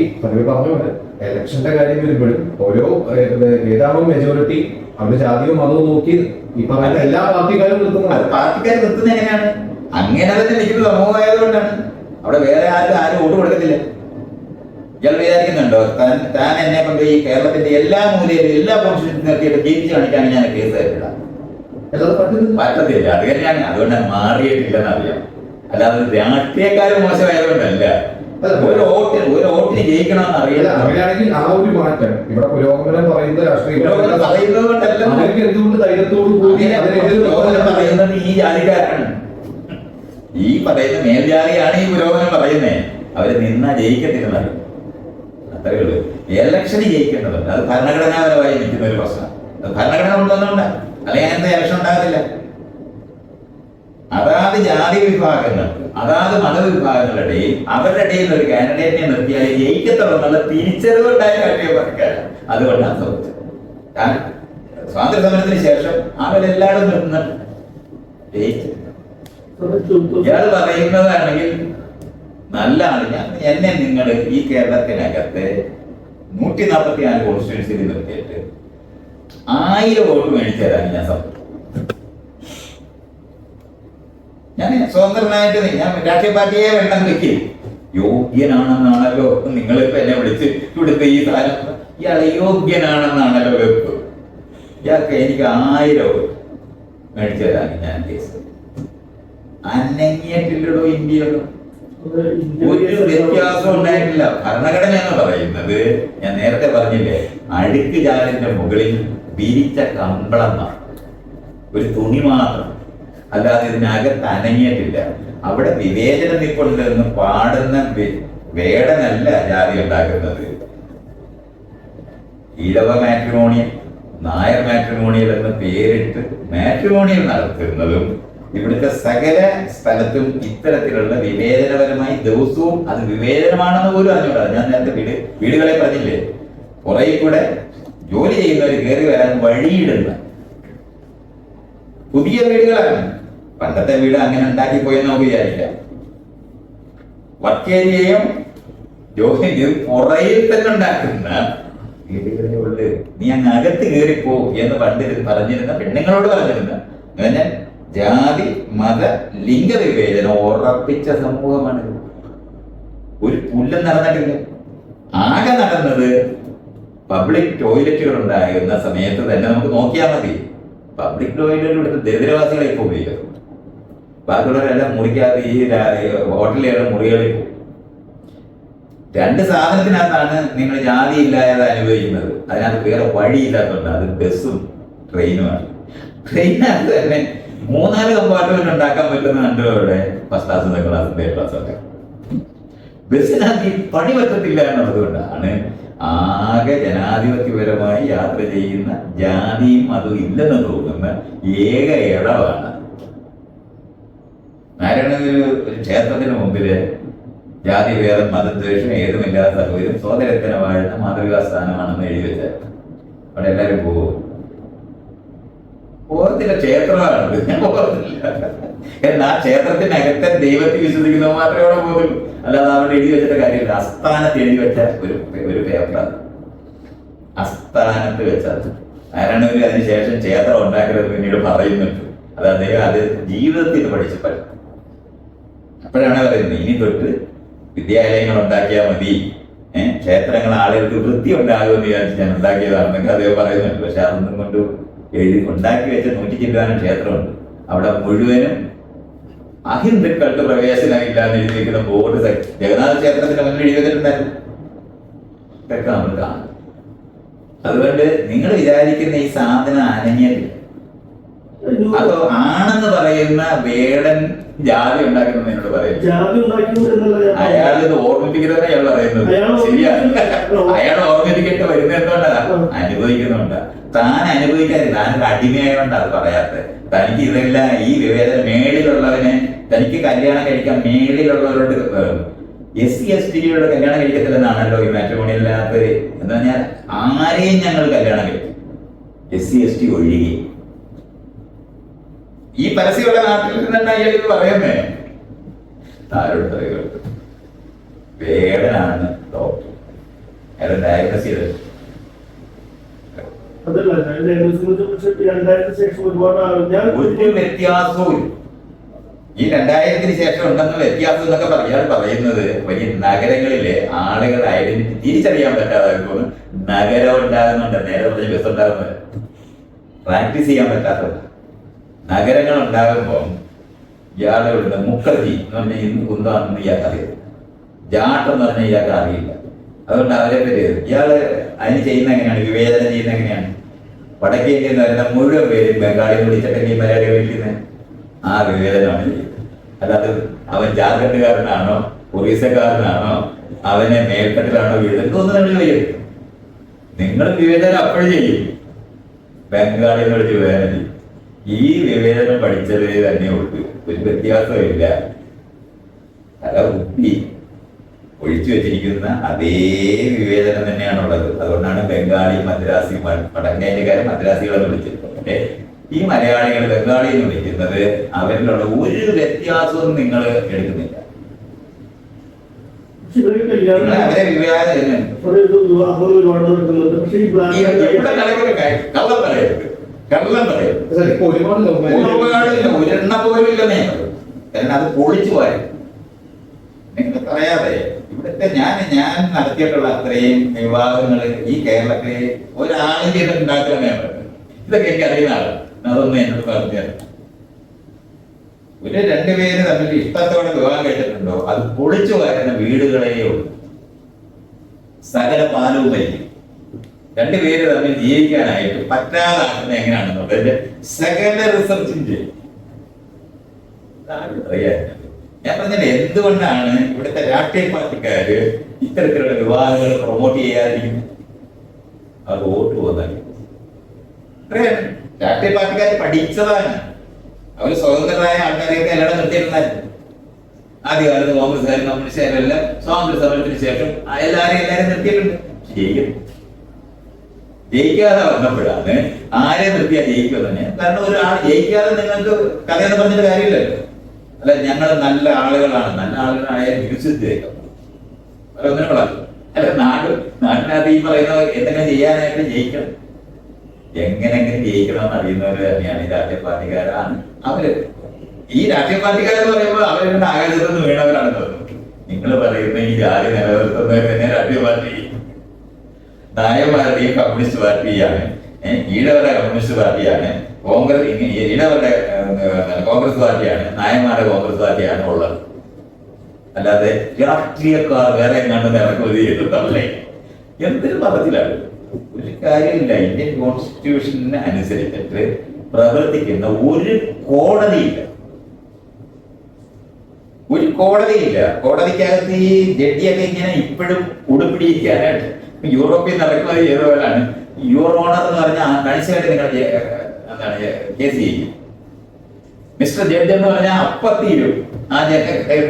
B: പറഞ്ഞ പോലെ ഇലക്ഷന്റെ കാര്യം വരുമ്പോഴും ഓരോ ഏതാണോ മെജോറിറ്റി അവരുടെ ജാതിയോ മതവും നോക്കി ഈ പറയുന്ന എല്ലാ പാർട്ടിക്കാരും നിർത്തുന്നത്.
A: പാർട്ടിക്കാർ നിർത്തുന്നത് എങ്ങനെയാണ്? അങ്ങനെ തന്നെ നിൽക്കുന്ന സമൂഹമായതുകൊണ്ടാണ്. അവിടെ വേറെ ആരും വോട്ട് കൊടുക്കത്തില്ല. ഇയാൾ വിചാരിക്കുന്നുണ്ടോ താൻ എന്നെ കൊണ്ട് ഈ കേരളത്തിന്റെ എല്ലാ മൂലയിലും എല്ലാ കോൺസ്റ്റിറ്റ്യൂഷൻ നിർത്തിയിട്ട് ജയിച്ചു കാണിക്കാൻ ഞാൻ കേസ് തരില്ല? പറ്റത്തില്ല. അത് തന്നെയാണ്. അതുകൊണ്ടാണ് മാറിയിട്ടില്ലെന്ന് അറിയാം. അല്ലാതെ രാഷ്ട്രീയക്കാര് മോശമായതുകൊണ്ടല്ല. ഒരു വോട്ടിന് ജയിക്കണമെന്ന് അറിയില്ല.
B: അങ്ങനെയാണെങ്കിൽ ആ ഒരു മാറ്റം ഇവിടെ പുരോഗമനം പറയുന്ന
A: പറയുന്നത് ഈ ജാതിക്കാരാണ്. ഈ പറയുന്ന മേൽജാതിയാണ് ഈ പുരോഗമനം പറയുന്നേ. അവര് നിന്നാ ജയിക്കത്തില്ലെന്നറിയും. അത്രയേ ഉള്ളൂ. ഇലക്ഷന് ജയിക്കേണ്ടതുണ്ട്. അത് ഭരണഘടനാപരമായി നിൽക്കുന്ന ഒരു പ്രശ്നം. അത് ഭരണഘടന കൊണ്ടുവന്നുകൊണ്ട് അല്ലെങ്കിൽ അങ്ങനത്തെ ഇലക്ഷൻ ഉണ്ടാകത്തില്ല. അതാത് ജാതി വിഭാഗങ്ങൾക്ക് അതാത് മതവിഭാഗങ്ങളുടെ ഇടയിൽ അവരുടെ ഇടയിൽ ഒരു കാൻഡിഡേറ്റിനെ നിർത്തിയാൽ ജയിക്കത്തുള്ളൂ എന്നുള്ള തിരിച്ചറിവുണ്ടായ രാഷ്ട്രീയ പാർട്ടിക്കാരാണ്. അതുകൊണ്ടാണ് സംഭവിച്ചത്. സ്വാതന്ത്ര്യ സമരത്തിന് ശേഷം അവരെല്ലാവരും നിർത്തുന്നുണ്ട്. ഇയാൾ പറയുന്നതാണെങ്കിൽ നല്ല ആളില്ല. എന്നെ നിങ്ങൾ ഈ കേരളത്തിനകത്ത് 144 കോൺസ്റ്റിറ്റ്യൂൻസിയിൽ നിർത്തിയിട്ട് 1000 വോട്ട് മേടിച്ചു തരാൻ ഞാൻ സമ്മതിക്കും. ഞാൻ സ്വതന്ത്രനായിട്ട് ഞാൻ രാഷ്ട്രീയ പാർട്ടിയെ വേണ്ടെന്ന് വെക്കും. യോഗ്യനാണെന്നാണല്ലോ നിങ്ങളിപ്പോ എന്നെ വിളിച്ച് ഇവിടുത്തെ ഈ സാധനം, ഇയാൾ യോഗ്യനാണെന്നാണല്ലോ വെപ്പ്. ഇയാൾക്ക് എനിക്ക് 1000 മേടിച്ചു തരാൻ ഞാൻ കേസ് അനങ്ങിയിട്ടില്ലടോ ഇന്ത്യയിലോ. ഒരു വ്യത്യാസം ഉണ്ടായിട്ടില്ല. ഭരണഘടന എന്ന് പറയുന്നത് ഞാൻ നേരത്തെ പറഞ്ഞില്ലേ, അടുക്ക് ജാലിന്റെ മുകളിൽ വിരിച്ച കമ്പളമാണ്, ഒരു തുണി മാത്രം, അല്ലാതെ ഇതിനകത്ത് അനങ്ങിയിട്ടില്ല. അവിടെ വിവേചനം നിൽക്കൊണ്ടെന്ന് പാടുന്ന വേടനല്ല ജാതി ഉണ്ടാക്കുന്നത്. ഈഴവ മാട്രിമോണിയൽ, നായർ മാട്രിമോണിയൽ എന്ന് പേരിട്ട് മാട്രിമോണിയൽ നടത്തുന്നതും ഇവിടുത്തെ സകല സ്ഥലത്തും ഇത്തരത്തിലുള്ള വിവേചനപരമായി ദിവസവും അത് വിവേചനമാണെന്ന് പോലും അറിഞ്ഞൂടാ. ഞാൻ നേരത്തെ വീടുകളെ പറഞ്ഞില്ലേ, പുറകിൽ കൂടെ ജോലി ചെയ്യുന്നവർ കയറി വരാൻ വഴിയിടുന്ന പുതിയ വീടുകളാണ്. പണ്ടത്തെ വീട് അങ്ങനെ ഉണ്ടാക്കിപ്പോയെന്ന് നമുക്ക് വിചാരിക്കാം. വർക്കേരിയയും ജോലിയും പുറയിൽ തന്നെ ഉണ്ടാക്കുന്ന വീടുകളെ ഉള്ളു. നീ അങ്ങ് അകത്ത് കയറിപ്പോ എന്ന് പണ്ട് പറഞ്ഞിരുന്ന പെണ്ണുങ്ങളോട് പറഞ്ഞിരുന്ന അങ്ങനെ ജാതി മത ലിംഗ വിവേചനം ഉറപ്പിച്ച സമൂഹമാണ്. ഒരു പുല്ലും നടന്നിട്ടില്ല. ആകെ നടന്നത് പബ്ലിക് ടോയ്ലറ്റുകൾ ഉണ്ടാകുന്ന സമയത്ത് തന്നെ നമുക്ക് നോക്കിയാൽ മതി. പബ്ലിക് ടോയ്ലറ്റ് ഇവിടുത്തെ ദരിദ്രവാസികളെ ഇപ്പോൾ ഉപയോഗിക്കുന്നത്. ബാക്കിയുള്ളവരെല്ലാം മുറിക്കാതെ ഈ ഹോട്ടലുകളുടെ മുറികളിൽ പോകും. 2 സാധനത്തിനകത്താണ് നിങ്ങൾ ജാതി ഇല്ലാതെ അനുഭവിക്കുന്നത്. അതിനകത്ത് വേറെ വഴിയില്ലാത്തതുകൊണ്ട് അത് ബസ്സും ട്രെയിനുമാണ്. ട്രെയിനകത്ത് തന്നെ 3-4 കമ്പാർട്ട്മെന്റ് ഉണ്ടാക്കാൻ പറ്റുന്ന കണ്ടുവിടെ first class, second class, third class ഒക്കെ. ബസ്സിനകത്ത് പണി പറ്റത്തില്ല എന്നുള്ളത് കൊണ്ടാണ് ആകെ ജനാധിപത്യപരമായി യാത്ര ചെയ്യുന്ന ജാതിയും അതും ഇല്ലെന്ന് തോന്നുന്ന ഏക ഇടവാണ്. നാരായണഗുരു ഒരു ക്ഷേത്രത്തിന് മുമ്പില് ജാതി ഭേദം മതദ്വേഷം ഏതുമില്ലാത്ത സൗകര്യം സോദരത്തിന് വാഴുന്ന മാതൃകാ സ്ഥാനമാണെന്ന് എഴുതി വെച്ചാൽ അവിടെ എല്ലാവരും പോകും. പോകത്തില്ല, ക്ഷേത്രമാണ്. ഞാൻ പോകത്തില്ല. എന്നാൽ ആ ക്ഷേത്രത്തിനകത്തെ ദൈവത്തിൽ വിശ്വസിക്കുന്നത് മാത്രമേ അവിടെ പോകുള്ളൂ. അല്ലാതെ അവിടെ എഴുതി വെച്ചിട്ട് കാര്യമില്ല. അസ്ഥാനത്ത് എഴുതി വെച്ച ഒരു പേപ്പറാണ്. അസ്ഥാനത്ത് വെച്ചത് നാരായണഗുരു അതിനുശേഷം ക്ഷേത്രം ഉണ്ടാക്കരുത് പിന്നീട് പറയുന്നുണ്ട്. അത് അദ്ദേഹം അത് ജീവിതത്തിൽ പഠിച്ചപ്പോൾ അപ്പോഴാണ് പറയുന്നത്, ഇനി തൊട്ട് വിദ്യാലയങ്ങൾ ഉണ്ടാക്കിയാൽ മതി, ക്ഷേത്രങ്ങൾ ആളുകൾക്ക് വൃത്തി ഉണ്ടാകുമെന്ന് വിചാരിച്ച് ഞാൻ ഉണ്ടാക്കിയതാണെന്നൊക്കെ അദ്ദേഹം പറയുന്നുണ്ട്. പക്ഷെ അതൊന്നും കൊണ്ട് ഉണ്ടാക്കി വെച്ച 100 ചില്ലാനം ക്ഷേത്രമുണ്ട്. അവിടെ മുഴുവനും അഹിന്ദുക്കൾക്ക് പ്രവേശനമില്ലാന്ന് എഴുതി വെക്കുന്ന ബോർഡ് ജഗന്നാഥ ക്ഷേത്രത്തിന്റെ മുന്നിൽ എഴുതി വെച്ചിട്ടുണ്ടായിരുന്നു. ഇതൊക്കെ നമ്മൾ കാണും. അതുകൊണ്ട് നിങ്ങൾ വിചാരിക്കുന്ന ഈ സാധനം അനങ്ങിയിട്ടില്ല. അതോ ആണെന്ന് പറയുന്ന വേടൻ ജാതി ഉണ്ടാക്കുന്നത് എന്നോട് പറയുന്നത്. അയാളിത് ഓർമ്മിപ്പിക്കുന്നത് അയാൾ പറയുന്നത് ശരിയാണ്. അയാൾ ഓർമ്മിപ്പിക്കേണ്ട വരുന്നത് എന്തുകൊണ്ടാ? അനുഭവിക്കുന്നുണ്ടാ. താൻ അനുഭവിക്കാതെ താനൊരു അടിമയായോണ്ടാ അത് പറയാത്തത്. തനിക്ക് ഇതെല്ലാം ഈ വിവേചനം മേളിലുള്ളവനെ തനിക്ക് കല്യാണം കഴിക്കാൻ മേളിലുള്ളവരോട് SC ST-യുടെ കല്യാണം കഴിക്കത്തില്ലെന്നാണല്ലോ ഈ മാട്രിമോണിയലിനകത്ത്. എന്താ പറഞ്ഞാൽ ആരെയും ഞങ്ങൾ കല്യാണം കഴിക്കും, SC ST ഒഴികെ. ഈ പരസ്യമുള്ള നാട്ടിൽ തന്നെ അയാൾ ഇത് പറയുന്നേ. ആരോട് പറയുന്നത്? വേടനാണ് ഡോക്ടർ. അയാൾ ഡയഗ്നോസ് ചെയ്തത്
C: ഒരു
A: വ്യത്യാസവും ഈ 2000-ന് ശേഷം ഉണ്ടെന്ന വ്യത്യാസം എന്നൊക്കെ പറയാൻ പറയുന്നത് വലിയ നഗരങ്ങളിലെ ആളുകളുടെ ഐഡന്റിറ്റി തിരിച്ചറിയാൻ പറ്റാതെ നഗരം ഉണ്ടാകുന്നുണ്ട്. നേരെ പറഞ്ഞ ബസ് ഉണ്ടാകുന്നത് പ്രാക്ടീസ് ചെയ്യാൻ പറ്റാത്തത്. നഗരങ്ങൾ ഉണ്ടാകുമ്പോൾ ഇയാളുകളുടെ മുഖർജി എന്ന് പറഞ്ഞാൽ ഇന്ന് കുന്താണെന്ന് ഇയാൾക്ക് അറിയില്ല, ജാട്ട് എന്ന് പറഞ്ഞാൽ ഇയാൾക്ക് അറിയില്ല. അതുകൊണ്ട് അവരെ പറ്റി ഇയാള് അതിന് ചെയ്യുന്ന എങ്ങനെയാണ്, വിവേചനം ചെയ്യുന്ന എങ്ങനെയാണ്? വടക്കേന്ത്യ എന്ന് പറയുന്ന മുഴുവൻ പേരും ബംഗാളി വിളിച്ചിട്ടെങ്കിൽ മലയാളികൾ വിളിക്കുന്നത് ആ വിവേചനമാണ് ചെയ്യുന്നത്. അല്ലാതെ അവൻ ജാർഖണ്ഡുകാരനാണോ ഒറീസക്കാരനാണോ അവനെ മേൽത്തട്ടിലാണോ വീഴുന്നത് ഇതൊന്നും നമ്മൾ ചെയ്യും. നിങ്ങൾ വിവേചനം അപ്പോഴും ചെയ്യും. ബംഗാളിന്ന് വിളിച്ച് വിവേചനം ചെയ്യും. ഈ വിവേചനം പഠിച്ചത് തന്നെ ഉള്ളൂ, ഒരു വ്യത്യാസമില്ല. തല കുത്തി ഒഴിച്ചു വെച്ചിരിക്കുന്ന അതേ വിവേചനം തന്നെയാണുള്ളത്. അതുകൊണ്ടാണ് ബംഗാളി മദ്രാസി വടക്കേന്ത്യക്കാരെ മദ്രാസികളെന്ന് വിളിച്ചിട്ടുണ്ട്. ഈ മലയാളികൾ ബംഗാളി എന്ന് വിളിക്കുന്നത് അവരിലുള്ള ഒരു വ്യത്യാസവും നിങ്ങൾ എടുക്കുന്നില്ല. അവരെ വിവേചനം കള്ളം പറയരുത്, കള്ളം പറയരുത്. ഒരെണ്ണ പോലും ഇല്ലെന്നേ. കാരണം അത് പൊളിച്ചു പോയത് നിങ്ങൾ പറയാതെ ഇവിടുത്തെ ഞാൻ നടത്തിയിട്ടുള്ള അത്രയും വിവാഹങ്ങൾ ഈ കേരളത്തിലെ ഒരാളും ചെയ്തിട്ടുണ്ടാക്കുകയാണ്. ഇതൊക്കെ എനിക്ക് അറിയുന്ന ആളാണ്. അതൊന്നും എന്നോട് പറഞ്ഞാൽ ഒരു രണ്ടുപേര് തമ്മിൽ ഇഷ്ടത്തോടെ വിവാഹം കഴിച്ചിട്ടുണ്ടോ അത് പൊളിച്ചു വരുന്ന വീടുകളേ ഉള്ളൂ. സകല പാലവും മരിക്കും. രണ്ടുപേര് തമ്മിൽ ജീവിക്കാനായിട്ട് പറ്റാതാക്കുന്നത് എങ്ങനെയാണെന്നുള്ളതിന്റെ സകല റിസർച്ചും ചെയ്യും. ഞാൻ പറഞ്ഞത് എന്തുകൊണ്ടാണ് ഇവിടുത്തെ രാഷ്ട്രീയ പാർട്ടിക്കാര് ഇത്തരത്തിലുള്ള വിവാഹങ്ങൾ പ്രൊമോട്ട് ചെയ്യാതിരിക്കുന്നത്? അവർ വോട്ട് പോകുന്നതാണ്. രാഷ്ട്രീയ പാർട്ടിക്കാർ പഠിച്ചതാണ്. അവർ സ്വതന്ത്രരായ ആൾക്കാരെയൊക്കെ കല്യാണം നിർത്തിയിട്ടുണ്ടായിരുന്നു. ആദ്യകാലത്ത് കോൺഗ്രസ്സുകാരും കമ്മ്യൂണിസ്റ്റുകാരും എല്ലാം സ്വാതന്ത്ര്യ സമരത്തിന് ശേഷം എല്ലാരും നിർത്തിയിട്ടുണ്ട്. ശരിക്കും ജയിക്കാതെ വന്നപ്പോഴാണ് ആരെ നിർത്തിയാൽ ജയിക്കുക തന്നെ. കാരണം ഒരാൾ ജയിക്കാതെ നിങ്ങൾക്ക് കഥയെന്ന് പറഞ്ഞിട്ട് കാര്യമില്ലല്ലോ. അല്ല, ഞങ്ങൾ നല്ല ആളുകളാണ്, നല്ല ആളുകളായ വിശ്വസിച്ചേക്കാം. ഒന്നിനോടാ അല്ല, നാട്ടിനകത്ത് ഈ പറയുന്ന എന്തെങ്കിലും ചെയ്യാനായിട്ട് ജയിക്കണം. എങ്ങനെങ്കിലും ജയിക്കണമെന്ന് അറിയുന്നവര് തന്നെയാണ് ഈ രാഷ്ട്രീയ പാർട്ടിക്കാരാണ്. അവര് ഈ രാഷ്ട്രീയ പാർട്ടിക്കാരെന്ന് പറയുമ്പോൾ അവരുടെ ആകാശത്തുനിന്ന് വീണവരാണ് തോന്നുന്നത്. നിങ്ങൾ പറയുന്ന ഈ ജാതി നിലനിർത്തുന്നവർ തന്നെ രാഷ്ട്രീയ പാർട്ടി. നായന്മാരുടെയും കമ്മ്യൂണിസ്റ്റ് പാർട്ടിയാണ്, ഈഴവരുടെ കമ്മ്യൂണിസ്റ്റ് പാർട്ടിയാണ്, ഈഴവരുടെ കോൺഗ്രസ് പാർട്ടിയാണ്, നായന്മാരുടെ കോൺഗ്രസ് പാർട്ടിയാണ് ഉള്ളത്. അല്ലാതെ രാഷ്ട്രീയക്കാർ വേറെ എങ്ങാണ്ട് ഇറക്കുമതി ചെയ്തിട്ടല്ലേ? എന്തൊരു പദത്തിലാണ്. ഒരു കാര്യമില്ല. ഇന്ത്യൻ കോൺസ്റ്റിറ്റ്യൂഷന് അനുസരിച്ചിട്ട് പ്രവർത്തിക്കുന്ന ഒരു കോടതിയില്ല. ഒരു കോടതിയില്ല. കോടതിക്കകത്ത് ഈ ജഡ്ജിയൊക്കെ ഇങ്ങനെ ഇപ്പോഴും ഉടുപ്പിടിക്കാനായിട്ട് യൂറോപ്പിൽ നടക്കുന്നത് ചെയ്തവരാണ്. യുവർ ഓണർ എന്ന് പറഞ്ഞാൽ കണിശമായിട്ട് നിങ്ങൾ എന്താണ് കേസ് ചെയ്യും. മിസ്റ്റർ ജഡ്ജ് എന്ന് പറഞ്ഞാൽ അപ്പത്തീരും ആ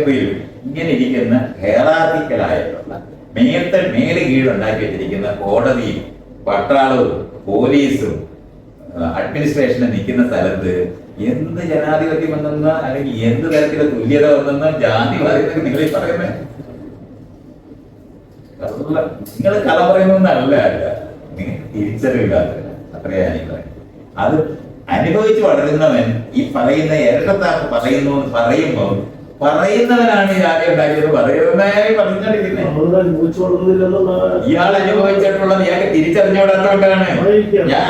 A: തീരും. ഇങ്ങനെ ഇരിക്കുന്ന ഹെറാർക്കിക്കലായിട്ടുള്ള മേല് കീഴുണ്ടാക്കി വെച്ചിരിക്കുന്ന കോടതിയും പട്ടാളവും പോലീസും അഡ്മിനിസ്ട്രേഷനും നിൽക്കുന്ന സ്ഥലത്ത് എന്ത് ജനാധിപത്യം വന്നെന്ന് അല്ലെങ്കിൽ എന്ത് തരത്തിലെ തുല്യത വന്നെന്ന് ജാതി പറയുന്നത് നിങ്ങൾ ഈ പറയുന്നത് നിങ്ങൾ കഥ പറയുന്നല്ല, നിങ്ങൾ തിരിച്ചറിവില്ലാത്ത അത്രയാണ്. അത് അനുഭവിച്ച് വളരുന്നവൻ ഈ പറയുന്ന ഇരട്ടത്താക്ക് പറയുമ്പോൾ പറയുന്നവനാണ് ഈ ജാതി ഉണ്ടാക്കിയത്. പറയുന്നതായി പറഞ്ഞോണ്ടിരിക്കുന്നത് ഇയാൾ അനുഭവിച്ചിട്ടുള്ളത് ഇയാൾക്ക് തിരിച്ചറിഞ്ഞുവിടാത്തോണ്ടാണ്. ഞാൻ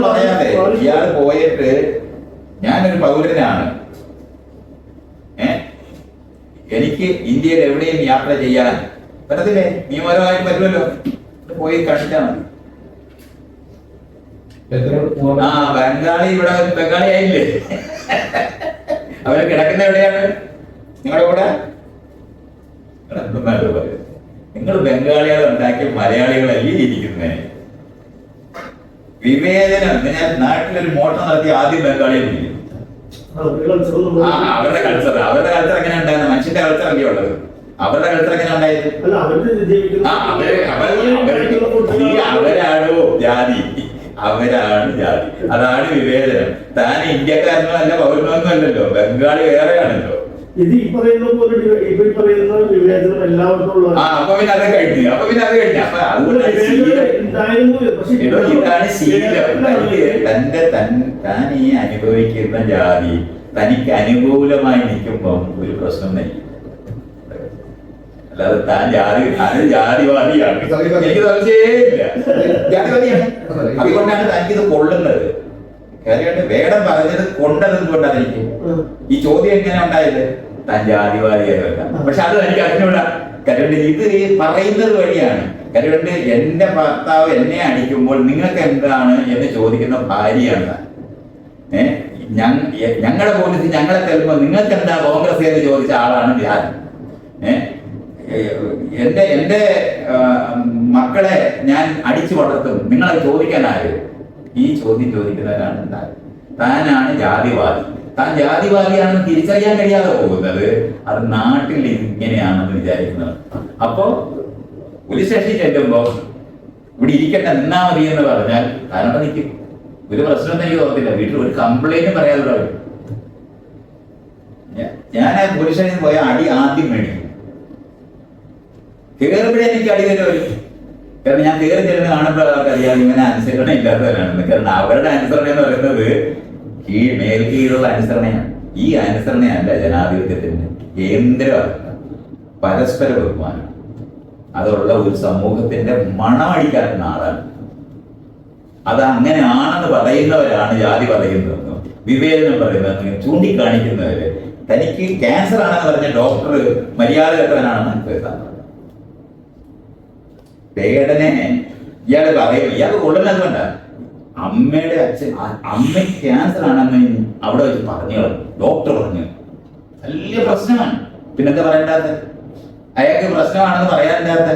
A: പറയാതെ ഇയാൾ പോയിട്ട് ഞാനൊരു പൗരനാണ്, എനിക്ക് ഇന്ത്യയിൽ എവിടെയും യാത്ര ചെയ്യാൻ പറ്റത്തില്ലേ? നിയമപരമായിട്ട് പറ്റുമല്ലോ. പോയി കണ്ടിട്ടാണ്. ആ ബംഗാളി ഇവിടെ ബംഗാളി ആയില്ലേ? അവര് കിടക്കുന്ന എവിടെയാണ്? നിങ്ങളുടെ കൂടെ നിങ്ങൾ ബംഗാളികളെ ഉണ്ടാക്കിയ മലയാളികളല്ലേ ഇരിക്കുന്നേ? വിവേചനം. ഞാൻ നാട്ടിലൊരു മോട്ടം നടത്തി ആദ്യം ബംഗാളിയെ വിളിക്കും. അവരുടെ കൾച്ചർ എങ്ങനെ ഉണ്ടായിരുന്നു? മനുഷ്യന്റെ കൾച്ചർ അല്ലേ ഉള്ളത്. അവരുടെ കൾച്ചർ എങ്ങനെ ഉണ്ടായത്? അവരാണോ ജാതി? അവരാണ് ജാതി. അതാണ് വിവേചനം. താൻ ഇന്ത്യക്കാരനോ അല്ല പൗരനൊന്നും അല്ലല്ലോ. ബംഗാളി വേറെയാണല്ലോ. അപ്പൊ പിന്നെ അത് കഴിഞ്ഞു. അപ്പൊ അതുകൊണ്ട് ഇതാണ് ശീലം. താൻ ഈ അനുഭവിക്കുന്ന ജാതി തനിക്ക് അനുകൂലമായി നിൽക്കുമ്പോ ഒരു പ്രശ്നം തന്നെ. അല്ലാതെ താൻ ജാതിവാദിയാണ് എനിക്ക് സംശയമില്ല. ജാതിവാദിയാണ്. അതുകൊണ്ടാണ് തനിക്കിത് കൊള്ളുന്നത്. കാര്യമായിട്ട് വേടം പറഞ്ഞത് കൊണ്ടത് എന്തുകൊണ്ടാണ് എനിക്ക് ഈ ചോദ്യം എങ്ങനെ ഉണ്ടായത്? താൻ ജാതിവാദിയായതല്ല. പക്ഷെ അത് എനിക്ക് അറിഞ്ഞൂടാ. കാരണം ഇത് പറയുന്നത് വഴിയാണ്. കാരണം എന്റെ ഭർത്താവ് എന്നെ അടിക്കുമ്പോൾ നിങ്ങൾക്ക് എന്താണ് എന്ന് ചോദിക്കുന്ന ഭാര്യയാണ്. ഞങ്ങളുടെ പോലീസ് ഞങ്ങളെ തരുമ്പോൾ നിങ്ങൾക്ക് എന്താ കോൺഗ്രസ് എന്ന് ചോദിച്ച ആളാണ് ഞാൻ. എന്റെ മക്കളെ ഞാൻ അടിച്ചു വളർത്തും, നിങ്ങളെ ചോദിക്കാനാര്? ഈ ചോദ്യം ചോദിക്കുന്നവരാണ് ഉണ്ടായത്. താനാണ് ജാതിവാദി. താൻ ജാതിവാദിയാണെന്ന് തിരിച്ചറിയാൻ കഴിയാതെ പോകുന്നത് അത് നാട്ടിൽ ഇങ്ങനെയാണെന്ന് വിചാരിക്കുന്നത്. അപ്പോ പോലീസ് സ്റ്റേഷനിൽ ചെല്ലുമ്പോ ഇവിടെ ഇരിക്കട്ടെ നിന്നാ മതി എന്ന് പറഞ്ഞാൽ കാരണം നിൽക്കും. ഒരു പ്രശ്നം എനിക്ക് തോന്നത്തില്ല. വീട്ടിൽ ഒരു കംപ്ലൈന്റ് പറയാതെ പറയും. ഞാൻ പോലീസ് സ്റ്റേഷനിൽ പോയ അടി ആദ്യം മേടിക്കും. കയറുമ്പോഴേ എനിക്ക് അടി തന്നെ വരും. കാരണം ഞാൻ കയറി ചെല്ലുന്ന കാണുമ്പോൾ അവർക്കറിയാം ഇങ്ങനെ അനുസരണ ഇല്ലാത്തവരാണെന്ന്. കാരണം അവരുടെ അനുസരണ എന്ന് പറയുന്നത് മേൽക്കീഴുള്ള അനുസരണയാണ്. ഈ അനുസരണയല്ല ജനാധിപത്യത്തിന് കേന്ദ്രമല്ല, പരസ്പര ബഹുമാനം. അതുള്ള ഒരു സമൂഹത്തിന്റെ മണമടിക്കാത്ത നാടാണ്. അത് അങ്ങനെയാണെന്ന് പറയുന്നവരാണ് ജാതി പറയുന്നതെന്നും വിവേചനം പറയുന്നതെന്നും ചൂണ്ടിക്കാണിക്കുന്നവര് തനിക്ക് ക്യാൻസർ ആണെന്ന് പറഞ്ഞ ഡോക്ടർ മര്യാദ കെട്ടവനാണെന്ന് കേൾക്കാൻ പേടനെ ഇയാള് പറയും. ഇയാൾ കൊള്ളുന്നതുകൊണ്ട അമ്മയുടെ അച്ഛൻ അമ്മ ക്യാൻസർ ആണെന്ന് അവിടെ വെച്ച് പറഞ്ഞു, ഡോക്ടർ പറഞ്ഞു. വലിയ പ്രശ്നമാണ്. പിന്നെന്താ പറയണ്ടാത്ത? അയാൾക്ക് പ്രശ്നമാണെന്ന് പറയാനില്ലാത്ത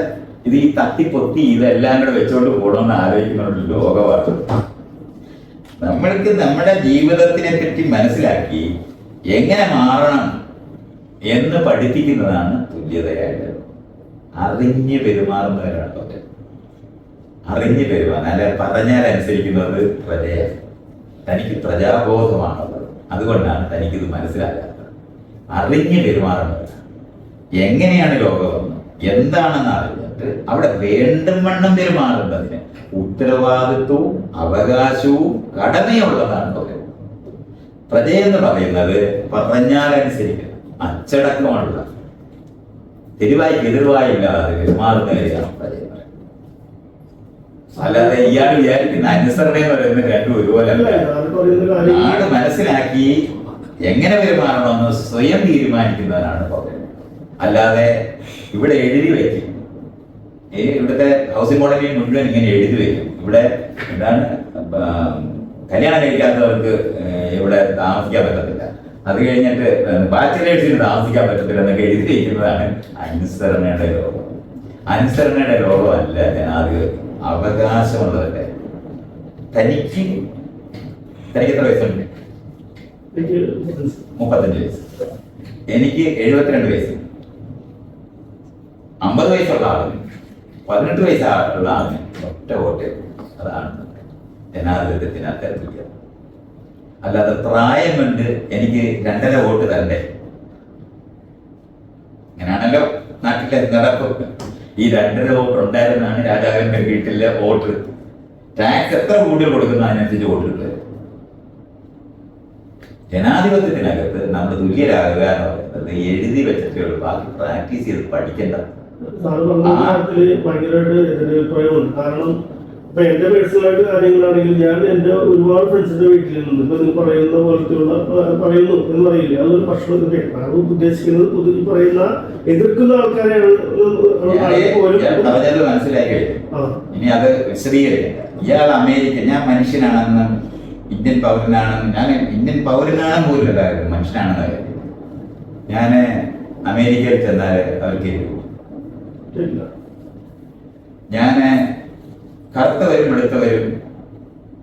A: ഇത് ഈ തട്ടിപ്പൊത്തി ഇതെല്ലാം കൂടെ വെച്ചോണ്ട് പോകണമെന്ന് ആലോചിക്കുന്ന ലോകമാണ്. നമ്മൾക്ക് നമ്മുടെ ജീവിതത്തിനെ പറ്റി മനസ്സിലാക്കി എങ്ങനെ മാറണം എന്ന് പഠിപ്പിക്കുന്നതാണ് തുല്യതയായിട്ട്. അറിഞ്ഞ് പെരുമാറുന്നവരാണ് അവര്. അറിഞ്ഞ് പെരുമാറാൻ അല്ലെ പറഞ്ഞാൽ അനുസരിക്കുന്നത് പ്രജയാണ്. തനിക്ക് പ്രജാബോധമാണുള്ളത്. അതുകൊണ്ടാണ് തനിക്കിത് മനസ്സിലാകാത്തത്. അറിഞ്ഞ് പെരുമാറുന്നവരാണ്. എങ്ങനെയാണ് ലോകമെന്ന് എന്താണെന്ന് അറിഞ്ഞിട്ട് അവിടെ വേണ്ടും വണ്ണം പെരുമാറുന്നതിന് ഉത്തരവാദിത്വവും അവകാശവും കടമയുള്ളതാണ് പറയുന്നത്. പ്രജയെന്ന് പറയുന്നത് പറഞ്ഞാലനുസരിക്കണം, അച്ചടക്കമുള്ള, എതിർവായില്ലാതെ പെരുമാറുന്നവരെയാണ് പ്രജ. അല്ലാതെ ഇയാൾ വിചാരിക്കുന്ന അനുസരണ എന്ന് പറയുന്നത് രണ്ടും ഒരുപോലെ നാട് മനസ്സിലാക്കി എങ്ങനെ പെരുമാറണമെന്ന് സ്വയം തീരുമാനിക്കുന്നവരാണ് പറയുന്നത്. അല്ലാതെ ഇവിടെ എഴുതി വയ്ക്കും. ഇവിടുത്തെ ഹൗസിംഗ് കോളനി മുഴുവൻ ഇങ്ങനെ എഴുതി വയ്ക്കും. ഇവിടെ എന്താണ് കല്യാണം കഴിക്കാത്തവർക്ക് ഇവിടെ താമസിക്കാൻ പറ്റത്തില്ല, അത് കഴിഞ്ഞിട്ട് ബാച്ചിലേഴ്സിന് താമസിക്കാൻ പറ്റത്തില്ല എന്നൊക്കെ എഴുതി വയ്ക്കുന്നതാണ് അനുസരണയുടെ ലോകം. അനുസരണയുടെ ലോകമല്ല ജനാധിപത്യം. അവകാശമുള്ളതല്ലേ. തനിക്ക് എത്ര വയസ്സുണ്ട്? 35 വയസ്സ്. എനിക്ക് 72 വയസ്സ്. 50 വയസ്സുള്ള ആളിന് 18 വയസ്സുള്ള ആളിന് ഒറ്റ വോട്ട്. അതാണ് ജനാധിപത്യത്തിന് അത്തരത്തില്ല. അല്ലാതെ പ്രായം കൊണ്ട് എനിക്ക് 2.5 വോട്ട് തരണ്ടേ? അങ്ങനെയാണല്ലോ നാട്ടിലെ നടപ്പ്. ഈ 2.5 വോട്ട് ഉണ്ടായിരുന്നാണ് രാജാവിന്റെ വീട്ടിലെ വോട്ട്. ടാക്സ് എത്ര കൂടുതൽ കൊടുക്കുന്ന അതിനനുസരിച്ച് വോട്ട് കിട്ടുക. ജനാധിപത്യത്തിനകത്ത് നമ്മൾ തുല്യരാകുക എന്ന് പറയുന്നത് എഴുതി വെച്ചിട്ടേ ഉള്ളൂ. ബാക്കി പ്രാക്ടീസ് ചെയ്ത് പഠിക്കേണ്ട.
C: ഭയങ്കരമായിട്ട് എതിരഭിപ്രായമുണ്ട്. കാരണം ഇപ്പൊ എന്റെ പേഴ്സണലായിട്ട് കാര്യങ്ങളാണെങ്കിൽ ഞാൻ എന്റെ ഒരുപാട് ഫ്രണ്ട്സിന്റെ വീട്ടിൽ നിന്ന് ഇപ്പൊ നിങ്ങൾ പറയുന്ന പോലത്തെയുള്ള പറയുന്നു എന്ന് പറയില്ല, അതൊരു ഭക്ഷണത്തിന്റെ അത് ഉദ്ദേശിക്കുന്നത് പൊതുവെ പറയുന്ന എതിർക്കുന്ന ആൾക്കാരെയാണ്
A: പറഞ്ഞത് മനസ്സിലാക്കി കഴിഞ്ഞു. ഇനി അത് വിശദീകരിക്കാം. ഇയാൾ അമേരിക്ക, ഞാൻ മനുഷ്യനാണെന്നും ഇന്ത്യൻ പൗരനാണെന്നും, ഞാൻ ഇന്ത്യൻ പൗരനാണെന്ന് പോലും അല്ലായിരുന്നു, മനുഷ്യനാണെന്ന് കാര്യം. ഞാൻ അമേരിക്കയിൽ ചെന്നാൽ അവർക്ക് ഞാൻ കറുത്തവരും വെളുത്തവരും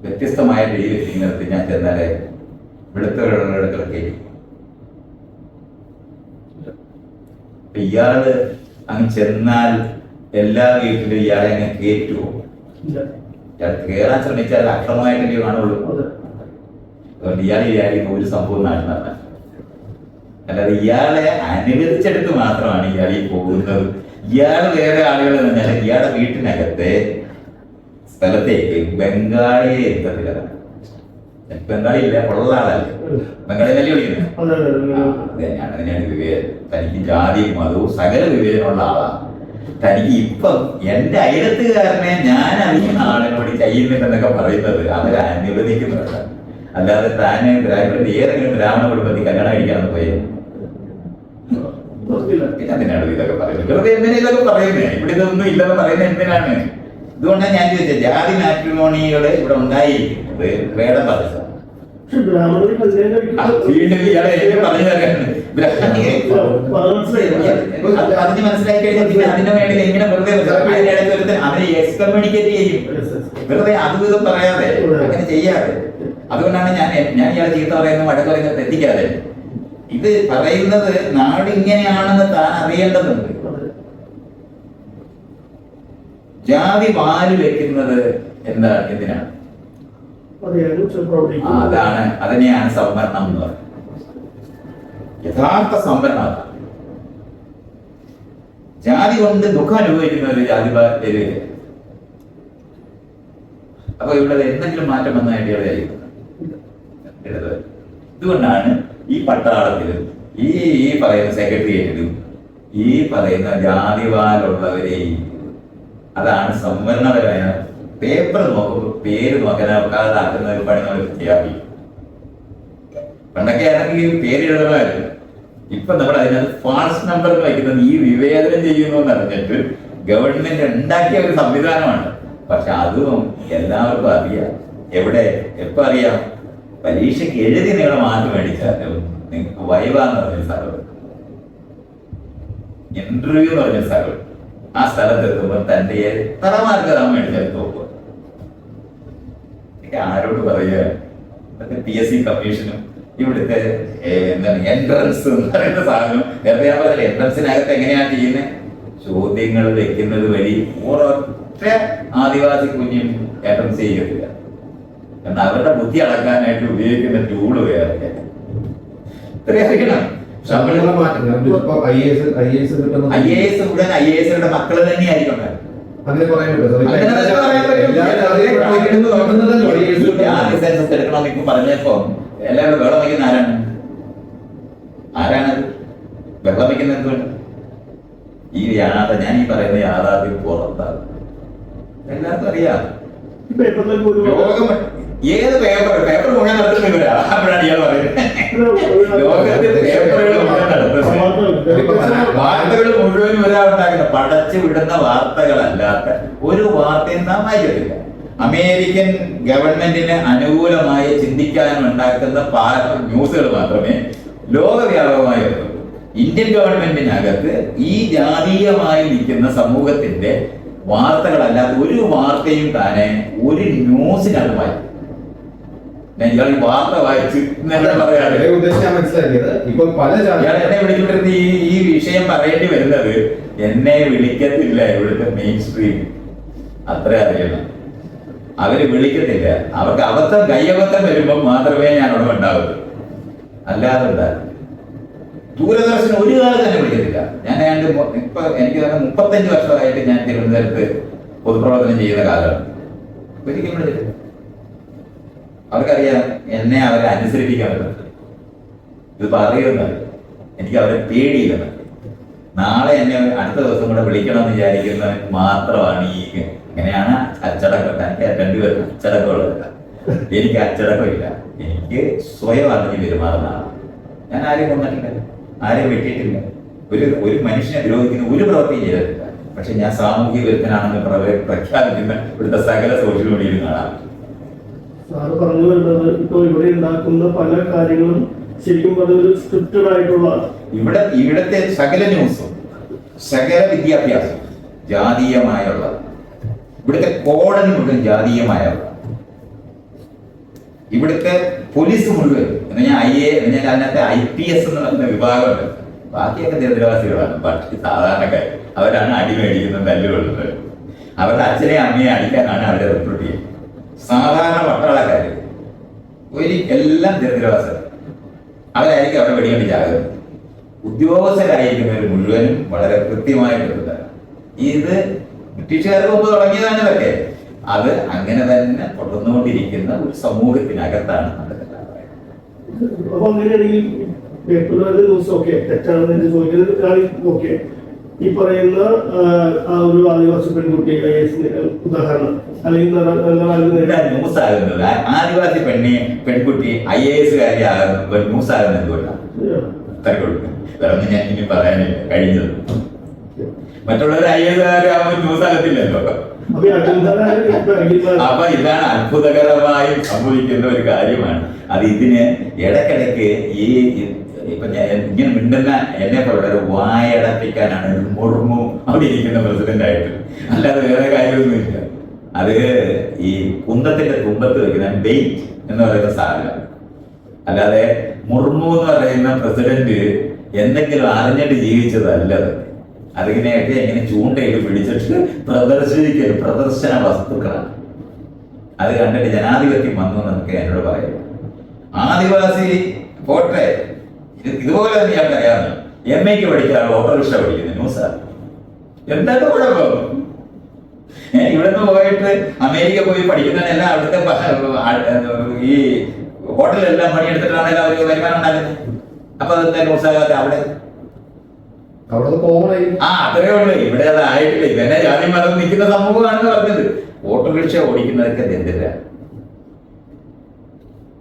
A: വ്യത്യസ്തമായ രീതിയിൽ നിർത്തി ഞാൻ ചെന്നാല് വെളുത്തവരുള്ളടത്തൊക്കെ ഇയാള് അങ്ങ് ചെന്നാൽ എല്ലാ വീട്ടിലും ഇയാളെ അങ്ങ് കയറ്റുമോ? ഇയാൾ കയറാൻ ശ്രമിച്ചാൽ അക്രമമായിട്ടല്ലേ കാണുള്ളൂ. അതുകൊണ്ട് ഇയാൾ ഒരു സംഭവം നടന്നല്ല. അല്ലാതെ ഇയാളെ അനുവദിച്ചെടുത്ത് മാത്രമാണ് ഇയാൾ ഈ പോകുന്നത്. ഇയാൾ വേറെ ആളുകൾ പറഞ്ഞാൽ ഇയാളുടെ വീട്ടിനകത്തെ സ്ഥലത്തേക്ക് ബംഗാളിയെ എത്തത്തില്ല. ബംഗാളി ഇല്ല, ഉള്ള ആളല്ലേ. ബംഗാളി നല്ല വിളിക്കുന്നത് തന്നെയാണ് വിവേചനം. തനിക്ക് ജാതിയും മതവും സകല വിവേചനമുള്ള ആളാണ്. തനിക്ക് ഇപ്പം എന്റെ അയലത്തുകാരനെ ഞാൻ അറിയുന്ന ആളിനോട് ചെയ്യുന്നില്ലെന്നൊക്കെ പറയുന്നത് അവരെ അനുവദിക്കുന്നുണ്ട്. അല്ലാതെ താനെ ഏതെങ്കിലും ബ്രാഹ്മണ കുടുംബത്തിൽ കല്യാണം കഴിക്കാന്ന് പോയത് പിന്നെ എന്തിനാണ് ഇതൊക്കെ പറയുന്നത്? വെറുതെ എന്തിനാ ഇതൊക്കെ പറയുന്നത്? ഇവിടെ ഇതൊന്നും ഇല്ലെന്ന് പറയുന്നത് എന്തിനാണ്? ഇതുകൊണ്ടാണ് ഞാൻ ചോദിച്ചത്, ജാതി മാട്രിമോണികള് ഇവിടെ ഉണ്ടായിരിക്കുന്നത് വേടം പറിച്ച വീണ്ടും ഇയാളെ എനിക്ക് പറഞ്ഞു തരാണ്. പറഞ്ഞ് മനസ്സിലാക്കി കഴിഞ്ഞാൽ പിന്നെ അതിന്റെ വേണ്ടി എങ്ങനെ വെറുതെ അവരെ എക്സ്കമ്മ്യൂണിക്കേറ്റ് ചെയ്യും. വെറുതെ അതും ഇതും പറയാതെ അങ്ങനെ ചെയ്യാതെ. അതുകൊണ്ടാണ് ഞാൻ ഇയാളെ ചീത്ത പറയുന്നത് വഴക്ക് പറയുന്നത് തെറ്റിക്കാതെ. ഇത് പറയുന്നത് നാട് ഇങ്ങനെയാണെന്ന് താൻ അറിയേണ്ടതുണ്ട്. ജാതി വാല് വെക്കുന്നത് എന്തിനാണ്? അതാണ്, അതിനെയാണ് സംവരണം എന്ന് പറയുന്നത്. യഥാർത്ഥ സംവരണം അതാണ്. ജാതി കൊണ്ട് ദുഃഖം അനുഭവിക്കുന്ന ഒരു ജാതി പേര്. അപ്പൊ ഇവിടെ എന്തെങ്കിലും മാറ്റം വന്നതായിട്ട് ഇതുകൊണ്ടാണ് ഈ പട്ടാളത്തിലും ഈ പറയുന്ന സെക്രട്ടേറിയറ്റിലും ഈ പറയുന്ന ജാതിവാലുള്ളവരെയും അതാണ് സംവരണപരമായ പേപ്പർ നോക്കുമ്പോൾ പേര് നോക്കാതാക്കുന്ന ഒരു പണി നമ്മൾ ചെയ്യാറി. പണ്ടൊക്കെ ആണെങ്കിൽ പേര് എഴുതണമായിരുന്നു. ഇപ്പൊ നമ്മൾ അതിനകത്ത് ഫാൾസ് നമ്പർ വയ്ക്കുന്നത് ഈ വിവേചനം ചെയ്യുന്നു എന്ന് അറിഞ്ഞിട്ട് ഗവൺമെന്റ് ഉണ്ടാക്കിയ ഒരു സംവിധാനമാണ്. പക്ഷെ അതും എല്ലാവർക്കും അറിയാം. എവിടെ എപ്പോ അറിയാം? പരീക്ഷയ്ക്ക് എഴുതി നിങ്ങൾ മാർക്ക് മേടിച്ചാലും നിങ്ങൾക്ക് വൈവ എന്ന് പറഞ്ഞ സ്ഥലം, ഇന്റർവ്യൂ എന്ന് പറഞ്ഞ സ്ഥലം, ആ സ്ഥലത്ത് എത്തുമ്പോൾ തന്റെ എത്ര മാർക്ക് താൻ മേടിച്ചാൽ തോക്കുക. ആരോട് പറയുക? PSC കമ്മീഷനും ഇവിടുത്തെ എന്താണ് എൻട്രൻസ് എന്ന് പറയുന്ന സാധനം നേരത്തെ ഞാൻ പറഞ്ഞില്ല. എൻട്രൻസിനകത്ത് എങ്ങനെയാണ് ചെയ്യുന്നത്? ചോദ്യങ്ങൾ വെക്കുന്നത് വഴി ഒരൊറ്റ ആദിവാസി കുഞ്ഞും എൻട്രൻസ് ചെയ്യത്തില്ല. കാരണം അവരുടെ ബുദ്ധി അളക്കാനായിട്ട് ഉപയോഗിക്കുന്ന ടൂള് വേറെ. ഇത്രയും അറിയണം. IAS മുഴുവൻ IASയുടെ മക്കള് തന്നെയായിരിക്കും.
B: അങ്ങനെ പറയാൻ
A: എടുക്കണമെന്ന് പറഞ്ഞപ്പോ എല്ലാവരും വെള്ളം വയ്ക്കുന്ന ആരാണ് വെള്ളം വയ്ക്കുന്ന എന്തുകൊണ്ട്? ഞാൻ ഈ പറയുന്ന യാഥാർത്ഥ്യം പുറത്താണ്. എല്ലാവർക്കും അറിയാം. ഏത് പേപ്പർ മുഴുവൻ നടത്തുന്നില്ല. അപ്പോഴാണ് ഇയാൾ പറയുന്നത് ലോകത്തിൽ പേപ്പറുകൾ മുഴുവൻ നടത്തുന്നത്. വാർത്തകൾ മുഴുവൻ ഒരാളുണ്ടാക്കുന്ന പടച്ചു വിടുന്ന വാർത്തകളല്ലാത്ത ഒരു വാർത്തയും നാം വായിക്കത്തില്ല. അമേരിക്കൻ ഗവൺമെന്റിന് അനുകൂലമായി ചിന്തിക്കാനുണ്ടാക്കുന്ന ന്യൂസുകൾ മാത്രമേ ലോകവ്യാപകമായി വരുന്നുള്ളൂ. ഇന്ത്യൻ ഗവൺമെന്റിനകത്ത് ഈ ജാതീയമായി നിൽക്കുന്ന സമൂഹത്തിന്റെ വാർത്തകളല്ലാത്ത ഒരു വാർത്തയും താനെ ഒരു ന്യൂസിനകത്ത് വായിക്കും. ഞാൻ ഈ വാർത്ത വായിച്ച് പറയാതെ എന്നെ വിളിച്ചിട്ട് ഈ വിഷയം പറയേണ്ടി വരുന്നത് എന്നെ വിളിക്കത്തില്ല ഇവിടുത്തെ മെയിൻ സ്ട്രീം. അത്ര അറിയണം. അവര് വിളിക്കത്തില്ല. അവർക്ക് കയ്യബദ്ധം വരുമ്പോൾ മാത്രമേ ഞാൻ അവിടെ ഉണ്ടാവൂ. അല്ലാതെ ഉണ്ടാകും. ദൂരദർശനം ഒരു കാലം തന്നെ വിളിക്കത്തില്ല. ഞാൻ ഇപ്പൊ എനിക്ക് 35 വർഷമായിട്ട് ഞാൻ തിരുവനന്തപുരത്ത് പൊതുപ്രവർത്തനം ചെയ്യുന്ന കാലമാണ്. ഒരിക്കലും വിളിച്ചിട്ടില്ല. അവർക്കറിയാം എന്നെ അവരെ അനുസരിപ്പിക്കാൻ പറ്റുന്നത്. ഇത് പറയുന്നത് എനിക്ക് അവരെ പേടിയില്ലെന്ന്. നാളെ എന്നെ അടുത്ത ദിവസം കൂടെ വിളിക്കണമെന്ന് വിചാരിക്കുന്നവൻ മാത്രമാണ് ഈ ഇങ്ങനെയാണ് അച്ചടക്കം. എനിക്ക് രണ്ടുപേർക്കും അച്ചടക്കമുള്ളതല്ല. എനിക്ക് അച്ചടക്കമില്ല. എനിക്ക് സ്വയം അറിഞ്ഞ് പെരുമാറുന്നതാണ്. ഞാൻ ആരെയും കൊന്നിട്ടില്ല, ആരെയും വെട്ടിയിട്ടില്ല, ഒരു മനുഷ്യനെ ദ്രോഹിക്കുന്ന ഒരു പ്രവൃത്തിയും ചെയ്തിട്ടില്ല. പക്ഷെ ഞാൻ സാമൂഹ്യ വിരുദ്ധനാണെന്ന് പ്രഖ്യാപിക്കുന്ന ഇവിടുത്തെ സകല സോഷ്യൽ മീഡിയയിലും കാണാം.
C: സാറ് പറഞ്ഞു വരുന്നത് ഇപ്പൊ ഇവിടെ ഉണ്ടാക്കുന്ന പല കാര്യങ്ങളും ശരിക്കും പറഞ്ഞൊരു സ്ക്രിപ്റ്റഡ് ആയിട്ടുള്ള
A: ഇവിടുത്തെ സകല ന്യൂസും സകല വിദ്യാഭ്യാസം ജാതീയമായുള്ള, ഇവിടുത്തെ കോടതി മുഴുവൻ ജാതീയമായുള്ള, ഇവിടുത്തെ പോലീസ് മുഴുവൻ ഞാൻ അതിനകത്ത് IPS എന്ന് പറഞ്ഞ വിഭാഗമുണ്ട്. ബാക്കിയൊക്കെ ദരിദ്രവാസികളാണ്. പക്ഷേ സാധാരണക്കാർ അവരാണ് അടി മേടിക്കുന്നത്, തല്ലുകൊള്ളുന്നത്. അവരുടെ അച്ഛനെ അമ്മയെ അടിക്കാനാണ് അവരെ റിക്രൂട്ട് ചെയ്യുന്നത്. സാധാരണ പട്ടാളക്കാർ എല്ലാം ദരിദ്രവാസികൾ. അവരായിരിക്കും അവിടെ വെടികണ്ടി ജാഗ്രത. ഉദ്യോഗസ്ഥരായിരിക്കുന്നവർ മുഴുവനും വളരെ കൃത്യമായിട്ടുണ്ട്. ഇത് ബ്രിട്ടീഷുകാർക്ക് മുമ്പ് തുടങ്ങിയതാണ് ഇതൊക്കെ. അത് അങ്ങനെ തന്നെ തുടർന്നുകൊണ്ടിരിക്കുന്ന ഒരു സമൂഹത്തിനകത്താണ് നടക്കുന്നത്.
C: അപ്പൊ അങ്ങനെയാണെങ്കിൽ ന്യൂസ് ഓക്കെ തെറ്റാണെന്ന് ചോദിക്കുന്നത് ഓക്കെ. ഈ പറയുന്ന ആ ഒരു ആദിവാസി പെൺകുട്ടി ഉദാഹരണം അല്ലെങ്കിൽ
A: ന്യൂസ് ആകുന്നത് ആദിവാസി പെൺകുട്ടി IAS ന്യൂസ് ആകുന്നത് എന്തുകൊണ്ടാണ്? വേറെ ഞാൻ ഇനി പറയാനില്ല. കഴിഞ്ഞത് മറ്റുള്ളവർ IAS ന്യൂസ് ആകത്തില്ലല്ലോ. അപ്പൊ ഇതാണ് അത്ഭുതകരമായി സംഭവിക്കുന്ന ഒരു കാര്യമാണ്. അത് ഇതിന് ഇടയ്ക്കിടയ്ക്ക് ഇപ്പൊ ഇങ്ങനെ മിണ്ടുന്ന എന്നെ പോലെ വായടപ്പിക്കാനാണ് മുർമു അവിടെ ഇരിക്കുന്ന പ്രസിഡന്റ് ആയിട്ട്. അല്ലാതെ വേറെ കാര്യമൊന്നുമില്ല. അത് ഈ കുന്തത്തിന്റെ തുമ്പത്ത് വെക്കുന്ന ബെയ്റ്റ് എന്ന് പറയുന്ന സാധനം. അല്ലാതെ മുർമു എന്ന് പറയുന്ന പ്രസിഡന്റ് എന്തെങ്കിലും അറിഞ്ഞിട്ട് ജീവിച്ചതല്ലത്. അതിങ്ങനെയൊക്കെ ഇങ്ങനെ ചൂണ്ടയിൽ പിടിച്ചിട്ട് പ്രദർശന വസ്തുക്കളാണ്. അത് കണ്ടിട്ട് ജനാധിപത്യം വന്നു എന്നൊക്കെ എന്നോട് പറയുന്നു. ആദിവാസി പോട്ടെ, ഇതുപോലെ തന്നെ ഞങ്ങൾക്ക് അറിയാവുന്ന MAക്ക് പഠിക്കാറ് ഓട്ടോറിക്ഷ പഠിക്കുന്നത് ന്യൂസാണ്. എന്താണ് കുഴപ്പം? ഇവിടുന്ന് പോയിട്ട് അമേരിക്ക പോയി പഠിക്കുന്നതിനെല്ലാം അവിടുത്തെ ഈ ഹോട്ടലെല്ലാം പണിയെടുത്തിട്ടാണെങ്കിലും അവർക്ക് വരുമാനം ഉണ്ടാക്കുന്നത്. അപ്പൊ അതെന്താ ലോസാകാത്ത അവിടെ?
B: അവിടെ കോമൺ ആയി.
A: അത്രേ ഉള്ളൂ. ഇവിടെ അത് ആയിട്ടില്ല. ഇതന്നെ ജാതി മതം നിൽക്കുന്ന സമൂഹമാണെന്ന് പറഞ്ഞത്. ഓട്ടോറിക്ഷ ഓടിക്കുന്നതൊക്കെ എന്തില്ല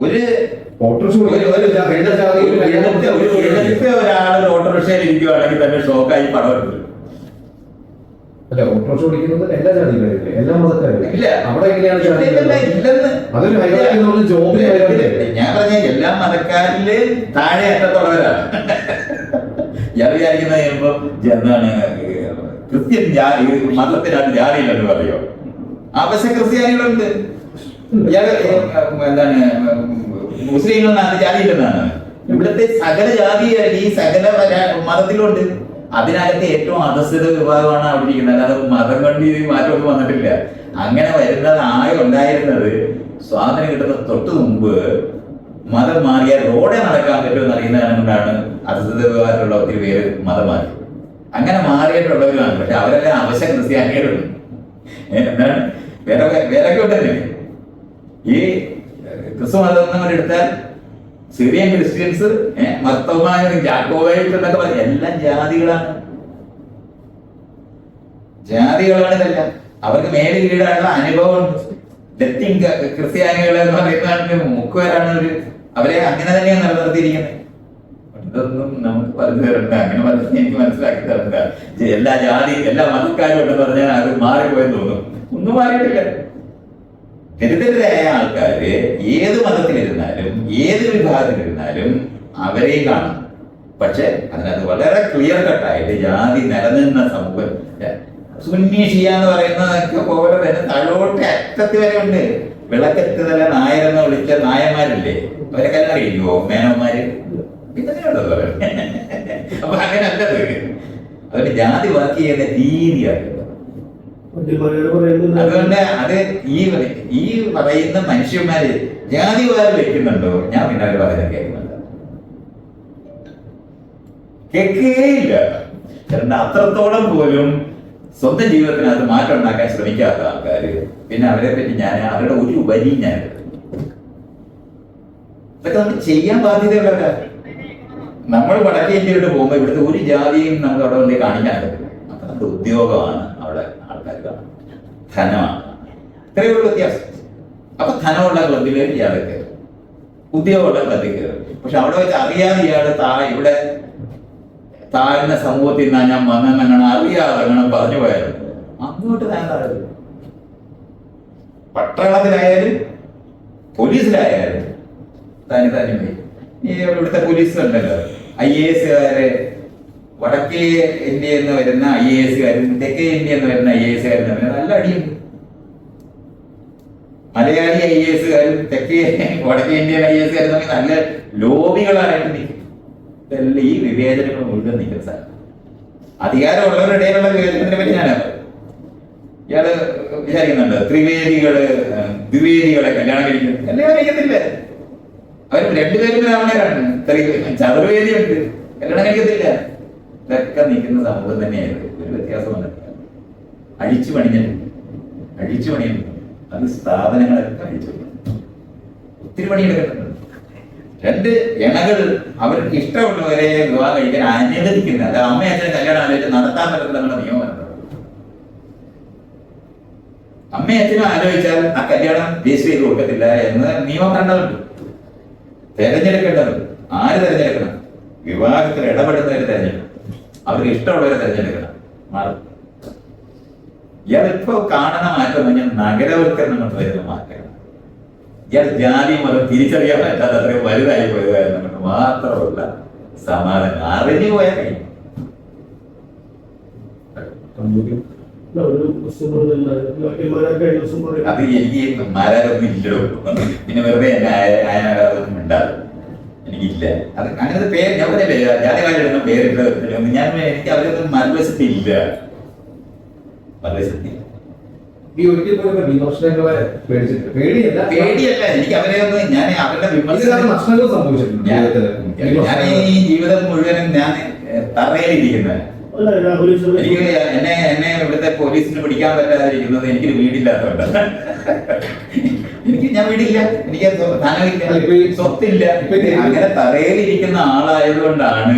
A: ഒരു ഒരാൾ ഓട്ടോറിക്ഷയിൽ ഇരിക്കുവാണെങ്കിൽ തന്നെ ഷോക്കായി പടം എടുക്കും.
B: അല്ല, ഓട്ടോറിക്ഷ ഓടിക്കുന്നത് എല്ലാ ജാതിക്കാരില്ലേ, എല്ലാ മതക്കാരും
A: ഇല്ല.
B: അവിടെ എങ്ങനെയാണ്
A: ഇല്ലെന്ന്
B: അതൊരു ഹൈറാർക്കി ജോബിൽ
A: ഞാൻ പറഞ്ഞ എല്ലാ മതക്കാരില് താഴെ അറ്റത്തുള്ളവരാണ്. ഞാൻ വിചാരിക്കുന്നത് ചിലപ്പോ എന്താണ് ക്രിസ്ത്യൻ ജാതി മതത്തിനാണ് ജാതിയില്ലെന്ന് പറയോ? ആവശ്യ ക്രിസ്ത്യാനികളുണ്ട്. എന്താണ് മുസ്ലിങ്ങളിലാണ് ജാതിയില്ലെന്നാണ്. ഇവിടുത്തെ സകല ജാതി ഈ സകല മതത്തിലുണ്ട്. അതിനകത്ത് ഏറ്റവും അധസ്ഥിത വിഭാഗമാണ് അവിടെ ഇരിക്കുന്നത്. അല്ലാതെ മതം കൊണ്ട് ഈ മാറ്റമൊന്നും വന്നിട്ടില്ല. അങ്ങനെ ഉണ്ടായിരുന്നത് സ്വാതന്ത്ര്യം കിട്ടുന്ന തൊട്ട് മുമ്പ് മതം മാറിയാൽ റോഡെ നടക്കാൻ പറ്റുമെന്ന് അറിയുന്നത് കൊണ്ടാണ് അധസ്ഥിത വിഭാഗത്തിലുള്ള ഒത്തിരി പേര് മതം മാറി. അങ്ങനെ മാറിയിട്ടുള്ളവരാണ്. പക്ഷെ അവരെല്ലാം അവശ്യ ക്രിസ്ത്യാനികളുണ്ട്. എന്താണ് വേറൊക്കെ ഉണ്ടല്ലേ ഈ ക്രിസ്തു മതം എടുത്താൽ സിറിയൻ ക്രിസ്ത്യൻസ്, മർത്തോമാനും ജാക്കോബൈറ്റ് എന്നൊക്കെ പറയും. എല്ലാം ജാതികളാണ് ഇതെല്ലാം. അവർക്ക് മേല് കീഴാനുള്ള അനുഭവമുണ്ട്. ലത്തീൻ ക്രിസ്ത്യാനികൾ എന്ന് പറയുന്ന മുക്കുവരാണ് അവരെ അങ്ങനെ തന്നെയാണ് നിലനിർത്തിയിരിക്കുന്നത്. ഇതൊന്നും നമുക്ക് പറഞ്ഞു തരണ്ട, അങ്ങനെ പറഞ്ഞ് എനിക്ക് മനസ്സിലാക്കി തരണ്ട. എല്ലാ മതക്കാരും ഉണ്ടെന്ന് പറഞ്ഞാൽ അത് മാറിപ്പോയെന്ന് തോന്നും. ഒന്നും മാറിയിട്ടില്ല. ദരിദ്രരായ ആൾക്കാര് ഏത് മതത്തിലിരുന്നാലും ഏത് വിഭാഗത്തിലിരുന്നാലും അവരെയും കാണും. പക്ഷെ അതിനകത്ത് വളരെ ക്ലിയർ കട്ടായിട്ട് ജാതി നിലനിന്ന സമൂഹം സുന്നി ഷിയ എന്ന് പറയുന്നതൊക്കെ പോലെ തന്നെ തഴോട്ട് അറ്റത്ത് വരെ ഉണ്ട്. വിളക്കത്ത് തന്നെ നായരെന്ന് വിളിച്ച നായന്മാരില്ലേ, അവരൊക്കെ എല്ലാം അറിയോ? മേനോന്മാര് ഇതന്നെയുള്ളത്. അപ്പൊ അങ്ങനെ അല്ലത്. അതുകൊണ്ട് ജാതി വർക്ക് ചെയ്യുന്ന രീതിയാണ്. അതുകൊണ്ട് അത് ഈ പറയുന്ന മനുഷ്യന്മാര് ജാതിവാദ വെക്കുന്നുണ്ടോ? ഞാൻ പിന്നെ അവർ പറയുന്നത് കേൾക്കുന്നുണ്ട്, കേൾക്കുകയില്ല. കാരണം അത്രത്തോളം പോലും സ്വന്തം ജീവിതത്തിനകത്ത് മാറ്റം ഉണ്ടാക്കാൻ ശ്രമിക്കാത്ത ആൾക്കാര്. പിന്നെ അവരെ പറ്റി അവരുടെ ഒരു ഉപരിയും ഞാൻ ഇതൊക്കെ നമുക്ക് ചെയ്യാൻ ബാധ്യതയുള്ളവരാ. നമ്മൾ വടക്കേ ഇന്ത്യയിലോട്ട് പോകുമ്പോൾ ഇവിടുത്തെ ഒരു ജാതിയും നമുക്ക് അവിടെ വന്ന് കാണിക്കാൻ പറ്റില്ല. അപ്പൊ നമ്മുടെ ഉദ്യോഗമാണ് അവിടെ ആൾക്കാർ കാണുന്നത്, ധനമാണ്. ഇത്രയുള്ള വ്യത്യാസം. അപ്പൊ ധനമുള്ള ക്ലബിലേക്ക് ഇയാളെ കയറും, ഉദ്യോഗമുള്ള ക്ലബിൽ കയറും. പക്ഷെ അവിടെ വെച്ച് അറിയാതെ ഇയാള് ഇവിടെ താഴ്ന്ന സമൂഹത്തിൽ നിന്നാ ഞാൻ വന്നെന്നങ്ങനെ അറിയാതെ അങ്ങനെ പറഞ്ഞു പോയാലും അങ്ങോട്ട് താൻ താഴെ. പട്ടാളത്തിലായാലും പോലീസിലായാലും താനും പോയി. ഈ ഇവിടുത്തെ പോലീസ് ഉണ്ടല്ലോ, IAS-കാരെ, വടക്കേ ഇന്ത്യയിൽ നിന്ന് വരുന്ന IAS-കാരും തെക്കേ ഇന്ത്യയിൽ നിന്ന് വരുന്ന IAS-കാരും തമ്മിൽ നല്ല അടിയുണ്ട്. മലയാളി IAS-കാരും തെക്കേ വടക്കേ ഇന്ത്യൻ IAS-കാരും തമ്മിൽ നല്ല ലോബികളായിട്ട് നിൽക്കും. ഇതെല്ലാം ഈ വിവേചനങ്ങൾ മുഴുവൻ നിൽക്കുന്ന സാധനം. അധികാരമുള്ളവരുടെ ഇടയിലുള്ള വിവേചനത്തിനെ പറ്റി ഞാനാ പറയും. ഇയാള് വിചാരിക്കുന്നുണ്ട് ദ്വിവേദികളെ കല്യാണം കഴിക്കുന്നു. കല്യാണം കഴിക്കത്തില്ല. അവർ രണ്ടുപേരും ബ്രാഹ്മണരാണ്. ചതുർവേദിയുണ്ട്, കല്യാണം കഴിക്കത്തില്ല. ഇതൊക്കെ നിൽക്കുന്ന സമൂഹം തന്നെയായിരുന്നു. ഒരു വ്യത്യാസം വന്നിട്ടില്ല. അഴിച്ചു പണിയുന്നു. അത് സ്ഥാപനങ്ങളൊക്കെ അഴിച്ചു പണിയുന്നു. ഒത്തിരി പണിയെടുക്കുന്നുണ്ട്. രണ്ട് ഇണകൾ അവർക്ക് ഇഷ്ടമുള്ളവരെ വിവാഹം കഴിക്കാൻ അനുവദിക്കുന്നത്. അത് അമ്മ അച്ഛനെ കല്യാണം ആലോചിച്ച് നടത്താൻ പറ്റുന്ന നമ്മുടെ നിയമമാണ്. അമ്മയും അച്ഛനും ആലോചിച്ചാൽ ആ കല്യാണം രജിസ്റ്റർ ചെയ്ത് കൊടുക്കത്തില്ല എന്ന് നിയമഭരണമുണ്ട്. തെരഞ്ഞെടുക്കേണ്ടതുണ്ട്. ആര് തെരഞ്ഞെടുക്കണം? വിവാഹത്തിൽ ഇടപെടുന്നവര് തെരഞ്ഞെടുക്കണം. അവർക്ക് ഇഷ്ടമുള്ളവരെ തെരഞ്ഞെടുക്കണം. മാറും. ഇയാളിപ്പോ കാണുന്ന മാറ്റം എന്ന് പറഞ്ഞാൽ നഗരവൽക്കരണം കൊണ്ട് വരുന്ന മാറ്റമാണ്. ഇയാൾ ജാതി മതം തിരിച്ചറിയാൻ പറ്റാത്ത അത്രയും വലുതായി പോയതായിരുന്നു കൊണ്ട് മാത്രമുള്ള സമാധാനം അറിഞ്ഞു പോയാൽ കഴിയും. അത് എനിക്ക് മാരാരൊന്നും ഇല്ലല്ലോ. പിന്നെ വെറുതെ എന്നെ അതൊന്നും ഉണ്ടാകും. എനിക്കില്ല. അത് അങ്ങനത്തെ പേര് ഞാൻ പറഞ്ഞില്ലേ, ജാതികാരുടെ പേരിട്ട് എനിക്ക് അവരൊന്നും മറുവശത്തില്ല. പേടിയല്ല, എനിക്ക് അവരെ ഒന്ന് ഞാൻ അവരുടെ
B: നഷ്ടങ്ങൾ സംഭവിച്ചിട്ടുണ്ട്.
A: ഞാൻ ഈ ജീവിതം മുഴുവനും ഞാൻ തറയിലിരിക്കുന്നത്. എനിക്ക് എന്നെ ഇവിടുത്തെ പോലീസിന് പിടിക്കാൻ പറ്റാതിരിക്കുന്നത് എനിക്കൊരു വീടില്ലാത്തതുകൊണ്ട്. എനിക്ക് ഞാൻ വിടില്ല. എനിക്ക് ധനമില്ല,
B: അല്ല, ഇപ്പൊ ഈ-
A: സ്വത്തില്ല.
B: ഇപ്പൊ ഈ-
A: അങ്ങനെ തറയിലിരിക്കുന്ന ആളായതുകൊണ്ടാണ്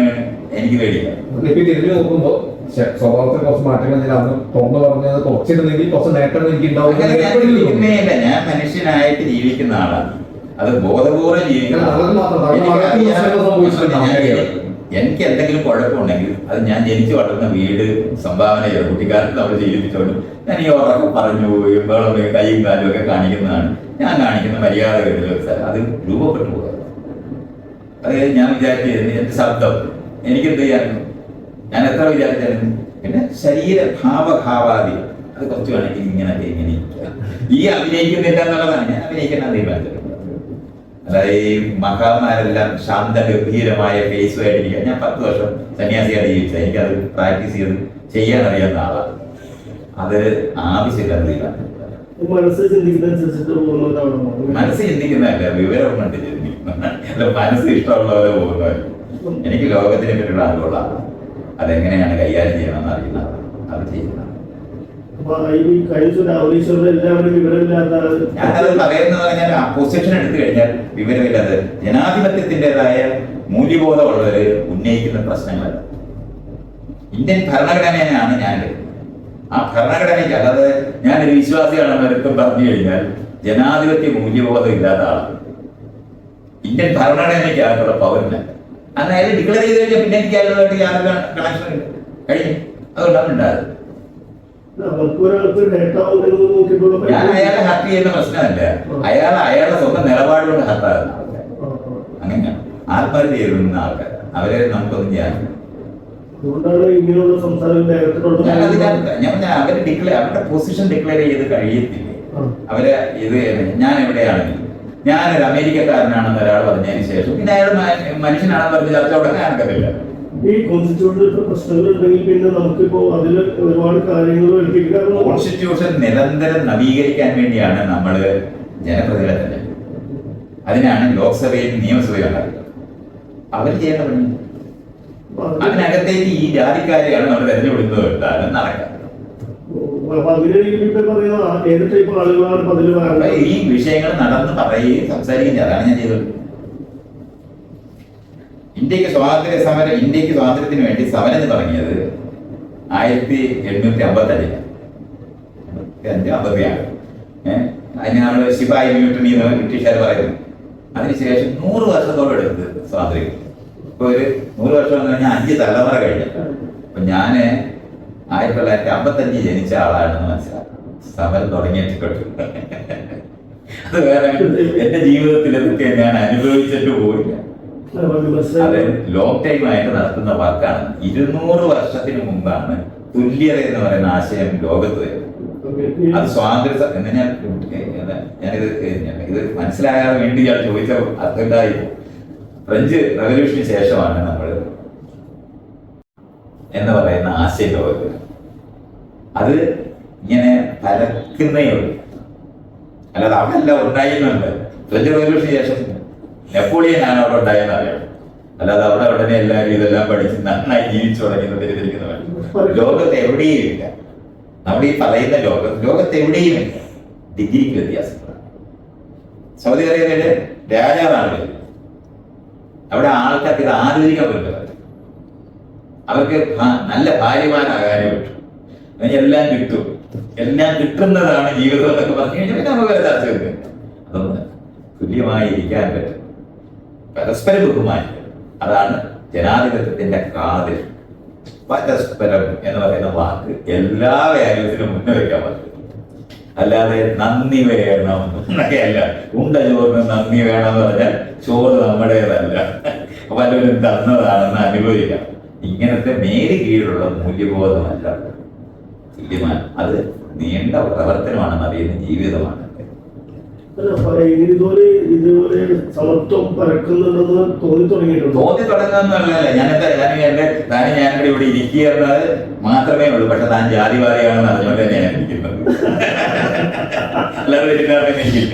A: എനിക്ക് പേടിക്കുക.
B: ഇപ്പൊ തിരിഞ്ഞു നോക്കുമ്പോ സ്വഭാവത്തിൽ കുറച്ച് മാറ്റങ്ങൾ ഞാൻ അന്ന് തുറന്നു പറഞ്ഞത് കുറച്ചിരുന്നെങ്കിൽ കുറച്ച് നേട്ടങ്ങൾ എനിക്ക്
A: അങ്ങനെ ഞാൻ ജീവിക്കുന്നേയില്ല. ഞാൻ മനുഷ്യനായിട്ട് ജീവിക്കുന്ന ആളാണ്. അത് ബോധപൂർവ്വം ജീവിക്കുന്ന
B: അത്
A: ആളാണ്.
B: മാത്രം. അത്
A: എനിക്കറിയാം,
B: മാത്രം സംഭവിച്ചിട്ടുണ്ട്.
A: എനിക്ക് എന്തെങ്കിലും കുഴപ്പമുണ്ടെങ്കിൽ അത് ഞാൻ ജനിച്ചു വളർന്ന വീട് സംഭാവന ചെയ്ത കുട്ടിക്കാലത്ത് നമ്മൾ ജീവിപ്പിച്ചോണ്ട് ഞാൻ ഈ ഉറക്കം പറഞ്ഞു പോവുകയും കൈയും കാലും ഒക്കെ കാണിക്കുന്നതാണ് ഞാൻ കാണിക്കുന്ന മര്യാദകളിൽ അത് രൂപപ്പെട്ടു പോകുക. അത് ഞാൻ വിചാരിച്ചിരുന്നു എന്റെ ശബ്ദം എനിക്കെന്ത് ചെയ്യാറുണ്ട്, ഞാൻ എത്ര വിചാരിച്ചായിരുന്നു. പിന്നെ ശരീര ഭാവഭാവാദി അത് കുറച്ച് വേണമെങ്കിൽ ഇങ്ങനെയൊക്കെ ഇങ്ങനെ ഇരിക്കുക. ഈ അഭിനയിക്കുന്നില്ല എന്നുള്ളതാണ്. ഞാൻ അഭിനയിക്കുന്ന തീരുമാനിച്ചിട്ടുണ്ട്. അതായത് ഈ മഹാന്മാരെല്ലാം ശാന്ത ഗംഭീരമായ ഫേസുമായിട്ടിരിക്കുക. ഞാൻ 10 വർഷം സന്യാസിയായിട്ട് ജീവിച്ചത്. എനിക്കത് പ്രാക്ടീസ് ചെയ്ത് ചെയ്യാൻ അറിയാവുന്ന ആളാണ്. അത് ആവശ്യമില്ലാത്ത തീരുമാനം.
C: മനസ്സ് ചിന്തിക്കുന്നതനുസരിച്ചിട്ട് പോകുന്നതാണ്.
A: മനസ്സ് ചിന്തിക്കുന്നതല്ല, വിവരം കൊണ്ട് ചിന്തിക്കുന്ന. അല്ല, മനസ്സ് ഇഷ്ടമുള്ളവരെ പോകുന്നവർ. എനിക്ക് ലോകത്തിനെ പറ്റിയുള്ള അറിവുള്ളതാണ്. അതെങ്ങനെയാണ് കൈകാര്യം ചെയ്യണമെന്ന് അറിയുന്നതാണ്. അത് ചെയ്യുന്നതാണ്.
C: അപ്പൊ ഈ കഴിഞ്ഞ രാവണീശ്വരൻ എല്ലാവരും വിവരമില്ലാത്ത
A: ഞാനത് പറയുന്നത് പറഞ്ഞാൽ പൊസിഷൻ എടുത്തു കഴിഞ്ഞാൽ വിവരമില്ലാതെ ജനാധിപത്യത്തിൻ്റെതായ മൂല്യബോധമുള്ളവര് ഉന്നയിക്കുന്ന പ്രശ്നങ്ങളല്ല. ഇന്ത്യൻ ഭരണഘടനയാണ് ഞാൻ. ആ ഭരണഘടനയ്ക്ക് അല്ലാതെ ഞാനൊരു വിശ്വാസിയാണെന്ന് ഒരുത്തം പറഞ്ഞു കഴിഞ്ഞാൽ ജനാധിപത്യ മൂല്യബോധം ഇല്ലാത്ത ആളാണ്. ഇന്ത്യൻ ഭരണഘടനയ്ക്ക് അകത്തുള്ള പൗരന് അന്ന് അയാൾ ഡിക്ലെയർ ചെയ്ത് കഴിഞ്ഞാൽ പിന്നെ എനിക്ക് അയാളുമായിട്ട് യാതൊരു കണക്ഷൻ കഴിഞ്ഞു. അതുകൊണ്ടാണ് ഉണ്ടായത്.
C: അവർക്ക് ഒരാൾക്ക് നേട്ടാവുമെന്ന് നോക്കിയിട്ടുള്ള
A: ഞാൻ അയാളെ ഹർട്ട് ചെയ്യുന്ന പ്രശ്നമല്ല. അയാളുടെ സ്വന്തം നിലപാട് കൊണ്ട് ഹർട്ടാകുന്ന ആൾക്കാർ. അങ്ങനെയാണ് ആത്മഹത്യ ചെയ്യുന്ന ആൾക്കാർ. അവരെ നമുക്കൊന്നും ചെയ്യാൻ
C: അതുകൊണ്ടാണ് ഇങ്ങനെയുള്ള സംസ്ഥാനങ്ങൾ
A: അവര് അവരുടെ പൊസിഷൻ ഡിക്ലെയർ ചെയ്ത് കഴിയത്തില്ലേ. അവര് ഇത് ഞാൻ എവിടെയാണെങ്കിലും ഞാനൊരു അമേരിക്കക്കാരനാണെന്ന് ഒരാൾ പറഞ്ഞതിന് ശേഷം പിന്നെ അയാൾ മനുഷ്യനാണെന്ന് പറഞ്ഞ് ചർച്ച ഉടനെ നടക്കത്തില്ല.
C: ഈ കോൺസ്റ്റിറ്റ്യൂഷനിൽ പ്രശ്നങ്ങൾ ഉണ്ടെങ്കിൽ പിന്നെ നമുക്കിപ്പോ അതിൽ ഒരുപാട് കാര്യങ്ങൾ
A: കോൺസ്റ്റിറ്റ്യൂഷൻ നിരന്തരം നവീകരിക്കാൻ വേണ്ടിയാണ് നമ്മൾ ജനപ്രതിനിധികൾ. അതിനാണ് ലോക്സഭയും നിയമസഭയും ഉണ്ടാക്കുന്നത്. അവർ ചെയ്യേണ്ട പണി. അതിനകത്തേക്ക് ഈ ജാതിക്കാരെയാണ് നമ്മൾ തെരഞ്ഞെടുക്കുന്നത്. എന്താണ് നടക്കുക.
C: ഏത് ടൈപ്പ് ആളുകളാണ് അതിൽ
A: ഈ വിഷയങ്ങൾ നടന്ന് പറയുകയും സംസാരിക്കുകയും അതാണ് ഞാൻ ചെയ്തത്. ഇന്ത്യക്ക് സ്വാതന്ത്ര്യത്തിന് വേണ്ടി സമരം തുടങ്ങിയത് 1855 അതിനാണ് ശിപായി മ്യൂട്ടണി എന്ന് ബ്രിട്ടീഷുകാർ പറയുന്നത്. അതിനുശേഷം 100 വർഷത്തോളം എടുത്ത് സ്വാതന്ത്ര്യം. ഇപ്പൊ ഒരു 100 വർഷം എന്ന് പറഞ്ഞാൽ 5 തലമുറ കഴിഞ്ഞു. അപ്പൊ ഞാന് 1955 ജനിച്ച ആളാണെന്ന് മനസ്സിലാക്കും. സമരം തുടങ്ങിയിട്ട് അത് വേറെ എന്റെ ജീവിതത്തിലൊക്കെ ഞാൻ അനുഭവിച്ചിട്ട് പോയില്ല. അത് ലോങ് ടൈം ആയിട്ട് നടത്തുന്ന വർക്കാണ്. 200 വർഷത്തിന് മുമ്പാണ് തുല്യത എന്ന് പറയുന്ന ആശയം ലോകത്ത് വരുന്നത്. അത് സ്വാതന്ത്ര്യ എന്ന് ഞാനിത് മനസ്സിലാകാതെ വേണ്ടി ഞാൻ ചോദിച്ച അർത്ഥമുണ്ടായി. ഫ്രഞ്ച് റവല്യൂഷന് ശേഷമാണ് നമ്മൾ എന്ന് പറയുന്ന ആശയം ലോകത്ത്. അത് ഇങ്ങനെ പരക്കുന്നേ ഉള്ളൂ. അല്ലാതെ അവിടെ ഉണ്ടായിരുന്നുണ്ട്. ഫ്രഞ്ച് റവല്യൂഷന് ശേഷം നെപ്പോളിയൻ ആണ് അവിടെ ഉണ്ടായെന്ന് അറിയാം. അല്ലാതെ അവിടെ ഉടനെ എല്ലാവരും ഇതെല്ലാം പഠിച്ച് നന്നായി ജീവിച്ചു തുടങ്ങുന്ന തിരിച്ചിരിക്കുന്നവർ ലോകത്ത് എവിടെയും ഇല്ല. നമ്മുടെ ഈ പറയുന്ന ലോകത്ത് എവിടെയും ഇല്ല. ഡിഗ്രിക്ക് വ്യത്യാസങ്ങളാണ്. സൗദി അറേബ്യയിലെ രാജാവാണ്. അവിടെ ആൾക്കാർക്ക് ഇത് ആലോചിക്കാൻ പറ്റില്ല. അവർക്ക് നല്ല ഭാര്യമാരാകാനും പറ്റും. എല്ലാം കിട്ടും. എല്ലാം കിട്ടുന്നതാണ് ജീവിതം എന്നൊക്കെ പറഞ്ഞു കഴിഞ്ഞാൽ പിന്നെ നമുക്ക് ചർച്ച വരുന്നത്. അതൊന്ന് തുല്യമായി ഇരിക്കാൻ പറ്റും. പരസ്പര ബഹുമാനം. അതാണ് ജനാധിപത്യത്തിന്റെ കാതിൽ. പരസ്പരം എന്ന് പറയുന്ന വാക്ക് എല്ലാ വാല്യൂസിനും മുന്നോട്ട് പറ്റും. അല്ലാതെ നന്ദി വേണം എന്നൊക്കെയല്ല. ചോറിന് നന്ദി വേണം എന്ന് പറഞ്ഞാൽ ചോറ് നമ്മുടേതല്ല, പലരും തന്നതാണെന്ന് അനുഭവിക്കാം. ഇങ്ങനത്തെ മേല് കീഴിലുള്ള മൂല്യബോധമല്ല തുല്യമാണ്. അത് നീണ്ട പ്രവർത്തനമാണെന്ന് അറിയുന്ന ജീവിതമാണ്.
C: ഇതുപോലെ സമത്വം പരക്കുന്നുണ്ടെന്ന് തോന്നി
A: തുടങ്ങുന്നതല്ല. ഞാനിവിടെ ഇവിടെ ഇരിക്കുക എന്നത് മാത്രമേ ഉള്ളൂ. പക്ഷെ താൻ ജാതിവാദിയാണെന്ന് അറിഞ്ഞുകൊണ്ട് തന്നെയാണ് ഇരിക്കുന്നത്. അല്ലാതെ എനിക്കില്ല.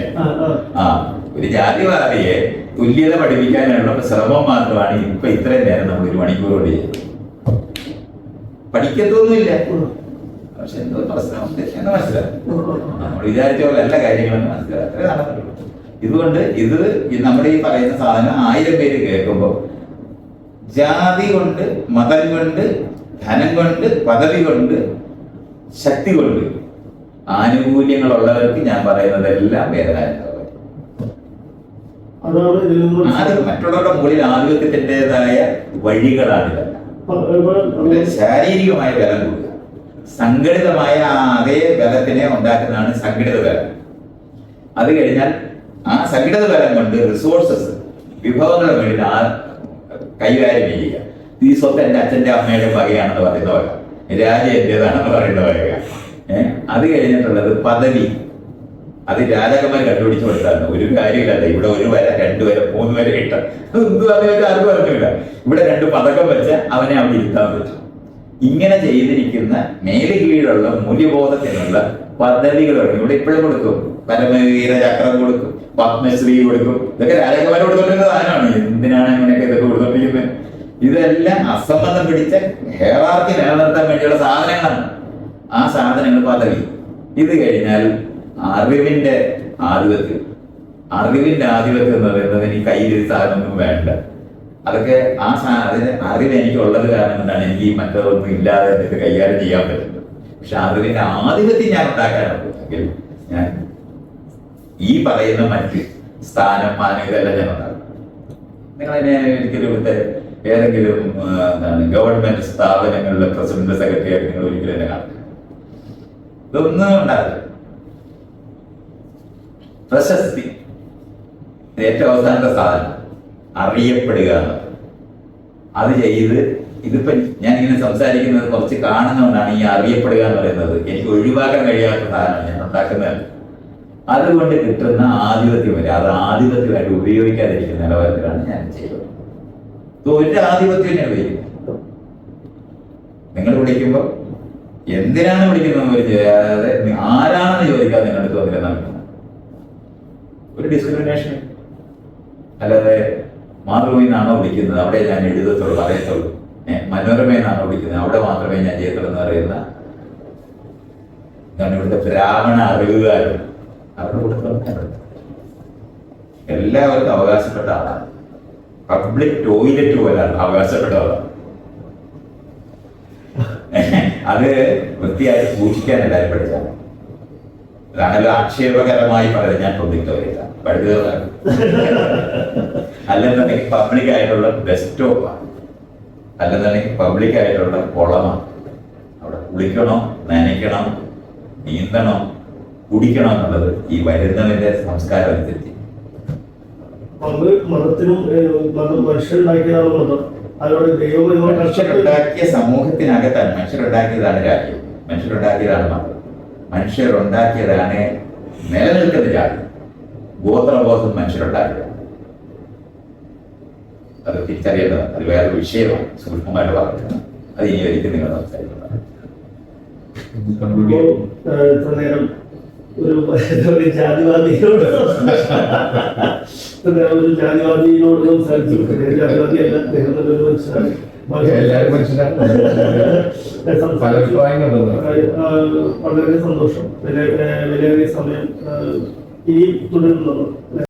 A: ഒരു ജാതിവാദിയെ തുല്യത പഠിപ്പിക്കാനുള്ള ശ്രമം മാത്രമാണ് ഇപ്പൊ ഇത്രയും നേരം നമ്മൾ 1 മണിക്കൂർ കൊണ്ട് ചെയ്തത്. പഠിക്കത്തൊന്നുമില്ല. പക്ഷെ എന്തോ പ്രശ്നമുണ്ട് എന്ന് മനസ്സിലാക്കും. നമ്മൾ വിചാരിച്ച പോലെ എല്ലാ കാര്യങ്ങളും മനസ്സിലാക്കുക. അത്രേ നടന്നിട്ടുള്ളൂ. ഇതുകൊണ്ട് നമ്മുടെ ഈ പറയുന്ന സാധനം 1000 പേര് കേൾക്കുമ്പോൾ ജാതി കൊണ്ട്, മതം കൊണ്ട്, ധനം കൊണ്ട്, പദവി കൊണ്ട്, ശക്തി കൊണ്ട് ആനുകൂല്യങ്ങളുള്ളവർക്ക് ഞാൻ പറയുന്നതെല്ലാം വേദനാനുഭവം.
C: അതാണ് ഇതിൽ നിന്ന്
A: ആദ്യം മറ്റുള്ളവരുടെ മുകളിൽ ആധിപത്യത്തിൻ്റെതായ വഴികളാണിതല്ല. ശാരീരികമായ ബലം കൂടുക, സംഘടിതമായ അതേ ബലത്തിനെ ഉണ്ടാക്കുന്നതാണ് സംഘടിത ബലം. അത് കഴിഞ്ഞാൽ ആ സംഘടിത ബലം കൊണ്ട് റിസോഴ്സസ്, വിഭവങ്ങളുടെ മുകളിൽ കൈകാര്യം ചെയ്യുക. ഈ സ്വത്ത് എൻ്റെ അച്ഛൻ്റെ അമ്മയുടെ വകയാണെന്ന് പറയുന്ന വക, രാജ്യം എന്റേതാണെന്ന് പറയുന്ന വക. അത് കഴിഞ്ഞിട്ടുള്ളത് പദവി. അത് രാജാക്കന്മാർ കണ്ടുപിടിച്ചു കൊടുത്താണ്. ഒരു കാര്യമില്ല. ഇവിടെ 1 വര, 2 വര, 3 വര ഇട്ട എന്ത് പറഞ്ഞാൽ ആർക്കും പറഞ്ഞില്ല. ഇവിടെ 2 പതക്കം വെച്ച അവനെ അവിടെ ഇരുത്താൻ പറ്റും. ഇങ്ങനെ ചെയ്തിരിക്കുന്ന മേല് കീഴുള്ള മൂല്യബോധത്തിനുള്ള പദ്ധതികളുണ്ട്. ഇവിടെ ഇപ്പോഴും കൊടുക്കും. പരമവീര ചക്രം കൊടുക്കും, പത്മശ്രീ കൊടുക്കും. ഇതൊക്കെ രാജാക്കന്മാർ കൊടുത്തോണ്ടിരുന്ന സാധനമാണ്. എന്തിനാണ് ഇങ്ങനെയൊക്കെ ഇതൊക്കെ കൊടുത്തോണ്ടിരിക്കുന്നത്? ഇതെല്ലാം അസംബന്ധം പിടിച്ച ഹെയറാർക്കി നിലനിർത്താൻ വേണ്ടിയുള്ള സാധനങ്ങളാണ്. ആ സാധനങ്ങൾ പദവി. ഇത് കഴിഞ്ഞാൽ അറിവിന്റെ ആധിപത്യം. അറിവിന്റെ ആധിപത്യം എന്ന് പറയുന്നത് എനിക്ക് കയ്യിൽ സാധനമൊന്നും വേണ്ട. അതൊക്കെ അറിവ് എനിക്കുള്ളത് കാരണം കൊണ്ടാണ് എനിക്ക് ഈ മറ്റൊന്നും ഇല്ലാതെ എനിക്ക് കൈകാര്യം ചെയ്യാൻ പറ്റുന്നത്. പക്ഷെ അറിവിന്റെ ആധിപത്യം ഞാൻ ഉണ്ടാക്കാനുണ്ടെങ്കിൽ ഞാൻ ഈ പറയുന്ന മറ്റ് സ്ഥാനം, മാനം ഇതെല്ലാം ഞാൻ ഉണ്ടാക്കും. നിങ്ങളതിനെ ഒരിക്കലും ഇവിടുത്തെ ഏതെങ്കിലും ഗവൺമെന്റ് സ്ഥാപനങ്ങളിലെ പ്രസിഡന്റ്, സെക്രട്ടറി ആയിട്ട് നിങ്ങൾ ഒരിക്കലും എന്നെ കാണില്ല. ഇതൊന്നും ഉണ്ടാകില്ല. പ്രശസ്തി ഏറ്റവും അവസാനത്തെ സാധനം അറിയപ്പെടുക എന്നത്. അത് ചെയ്ത് ഇതിപ്പോ ഞാൻ ഇങ്ങനെ സംസാരിക്കുന്നത് കുറച്ച് കാണുന്നതുകൊണ്ടാണ് ഈ അറിയപ്പെടുക എന്ന് പറയുന്നത്. എനിക്ക് ഒഴിവാക്കാൻ കഴിയാത്ത സാധനമാണ് ഞാൻ ഉണ്ടാക്കുന്നതല്ല. അതുകൊണ്ട് കിട്ടുന്ന ആധിപത്യം വരെ അത് ആധിപത്യമായിട്ട് ഉപയോഗിക്കാതിരിക്കുന്ന നിലവാരത്തിലാണ് ഞാൻ ചെയ്യുന്നത്. ഒരു ആധിപത്യം ഞാൻ ഉപയോഗിക്കുന്നത്. നിങ്ങൾ വിളിക്കുമ്പോൾ എന്തിനാണ് വിളിക്കുന്നത് ആരാണെന്ന് ചോദിക്കാതെ നിങ്ങളുടെ തോന്നില്ലെന്നാണ് വിളിക്കുന്നത്. ഒരു ഡിസ്ക്രിമിനേഷൻ. അല്ലാതെ മാതൃഭൂമി എന്നാണോ വിളിക്കുന്നത് അവിടെ ഞാൻ എഴുതത്തുള്ളൂ, പറയത്തുള്ളൂ. മനോരമ എന്നാണോ വിളിക്കുന്നത് അവിടെ മാത്രമേ ഞാൻ ചെയ്യത്തുള്ളൂ പറയുന്ന ഇവിടുത്തെ ബ്രാഹ്മണ അറിവുകാരും അവരുടെ കൊടുക്കുന്ന എല്ലാവർക്കും അവകാശപ്പെട്ട ആളാണ്. പബ്ലിക് ടോയ്ലറ്റ് പോലാണ് അവകാശപ്പെട്ടതാണ്. അത് വൃത്തിയായി സൂക്ഷിക്കാൻ എല്ലാവരും പഠിച്ചാണ്. അതാണല്ലോ ആക്ഷേപകരമായി പറയുന്നത്. ഞാൻ പബ്ലിക് ടോയ്ലറ്റ് പഠിച്ചതാണ്. അല്ലെന്നുണ്ടെങ്കിൽ പബ്ലിക് ആയിട്ടുള്ള ബസ് സ്റ്റോപ്പാണ്, അല്ലെന്നുണ്ടെങ്കിൽ പബ്ലിക് ആയിട്ടുള്ള കുളമാണ്. അവിടെ കുളിക്കണോ, നനയ്ക്കണം, നീന്തണം, കുടിക്കണം എന്നുള്ളത് ഈ വരുന്നവന്റെ സംസ്കാരം അനുസരിച്ച്.
C: മതത്തിനും മനുഷ്യരുണ്ടാക്കിയതാണ് മതം. അതുകൊണ്ട്
A: മനുഷ്യരുണ്ടാക്കിയ സമൂഹത്തിനകത്താണ്. മനുഷ്യരുണ്ടാക്കിയതാണ് രാജ്യം, മനുഷ്യരുണ്ടാക്കിയതാണ് മതം, മനുഷ്യരുണ്ടാക്കിയതാണ് നിലനിൽക്കുന്ന ജാതി. ഗോത്രബോധം മനുഷ്യരുണ്ടാക്കിയതാണ്. അത് തിരിച്ചറിയേണ്ടതാണ്. അത് വേറൊരു വിഷയമാണ്, സൂക്ഷ്മമായിട്ട് പറഞ്ഞത്. അത് ഇനി ഒരിക്കലും നിങ്ങൾ സംസാരിക്കുന്നത്.
C: നേരം ഒരു ജാതിവാദിയോട് സംസാരിച്ചു. ജാതിവാദിയല്ല, അദ്ദേഹം ഒരു മനസ്സിലാക്കി. വളരെ സന്തോഷം. വിലയേറിയ സമയം ഇനി തുടരുന്നത്.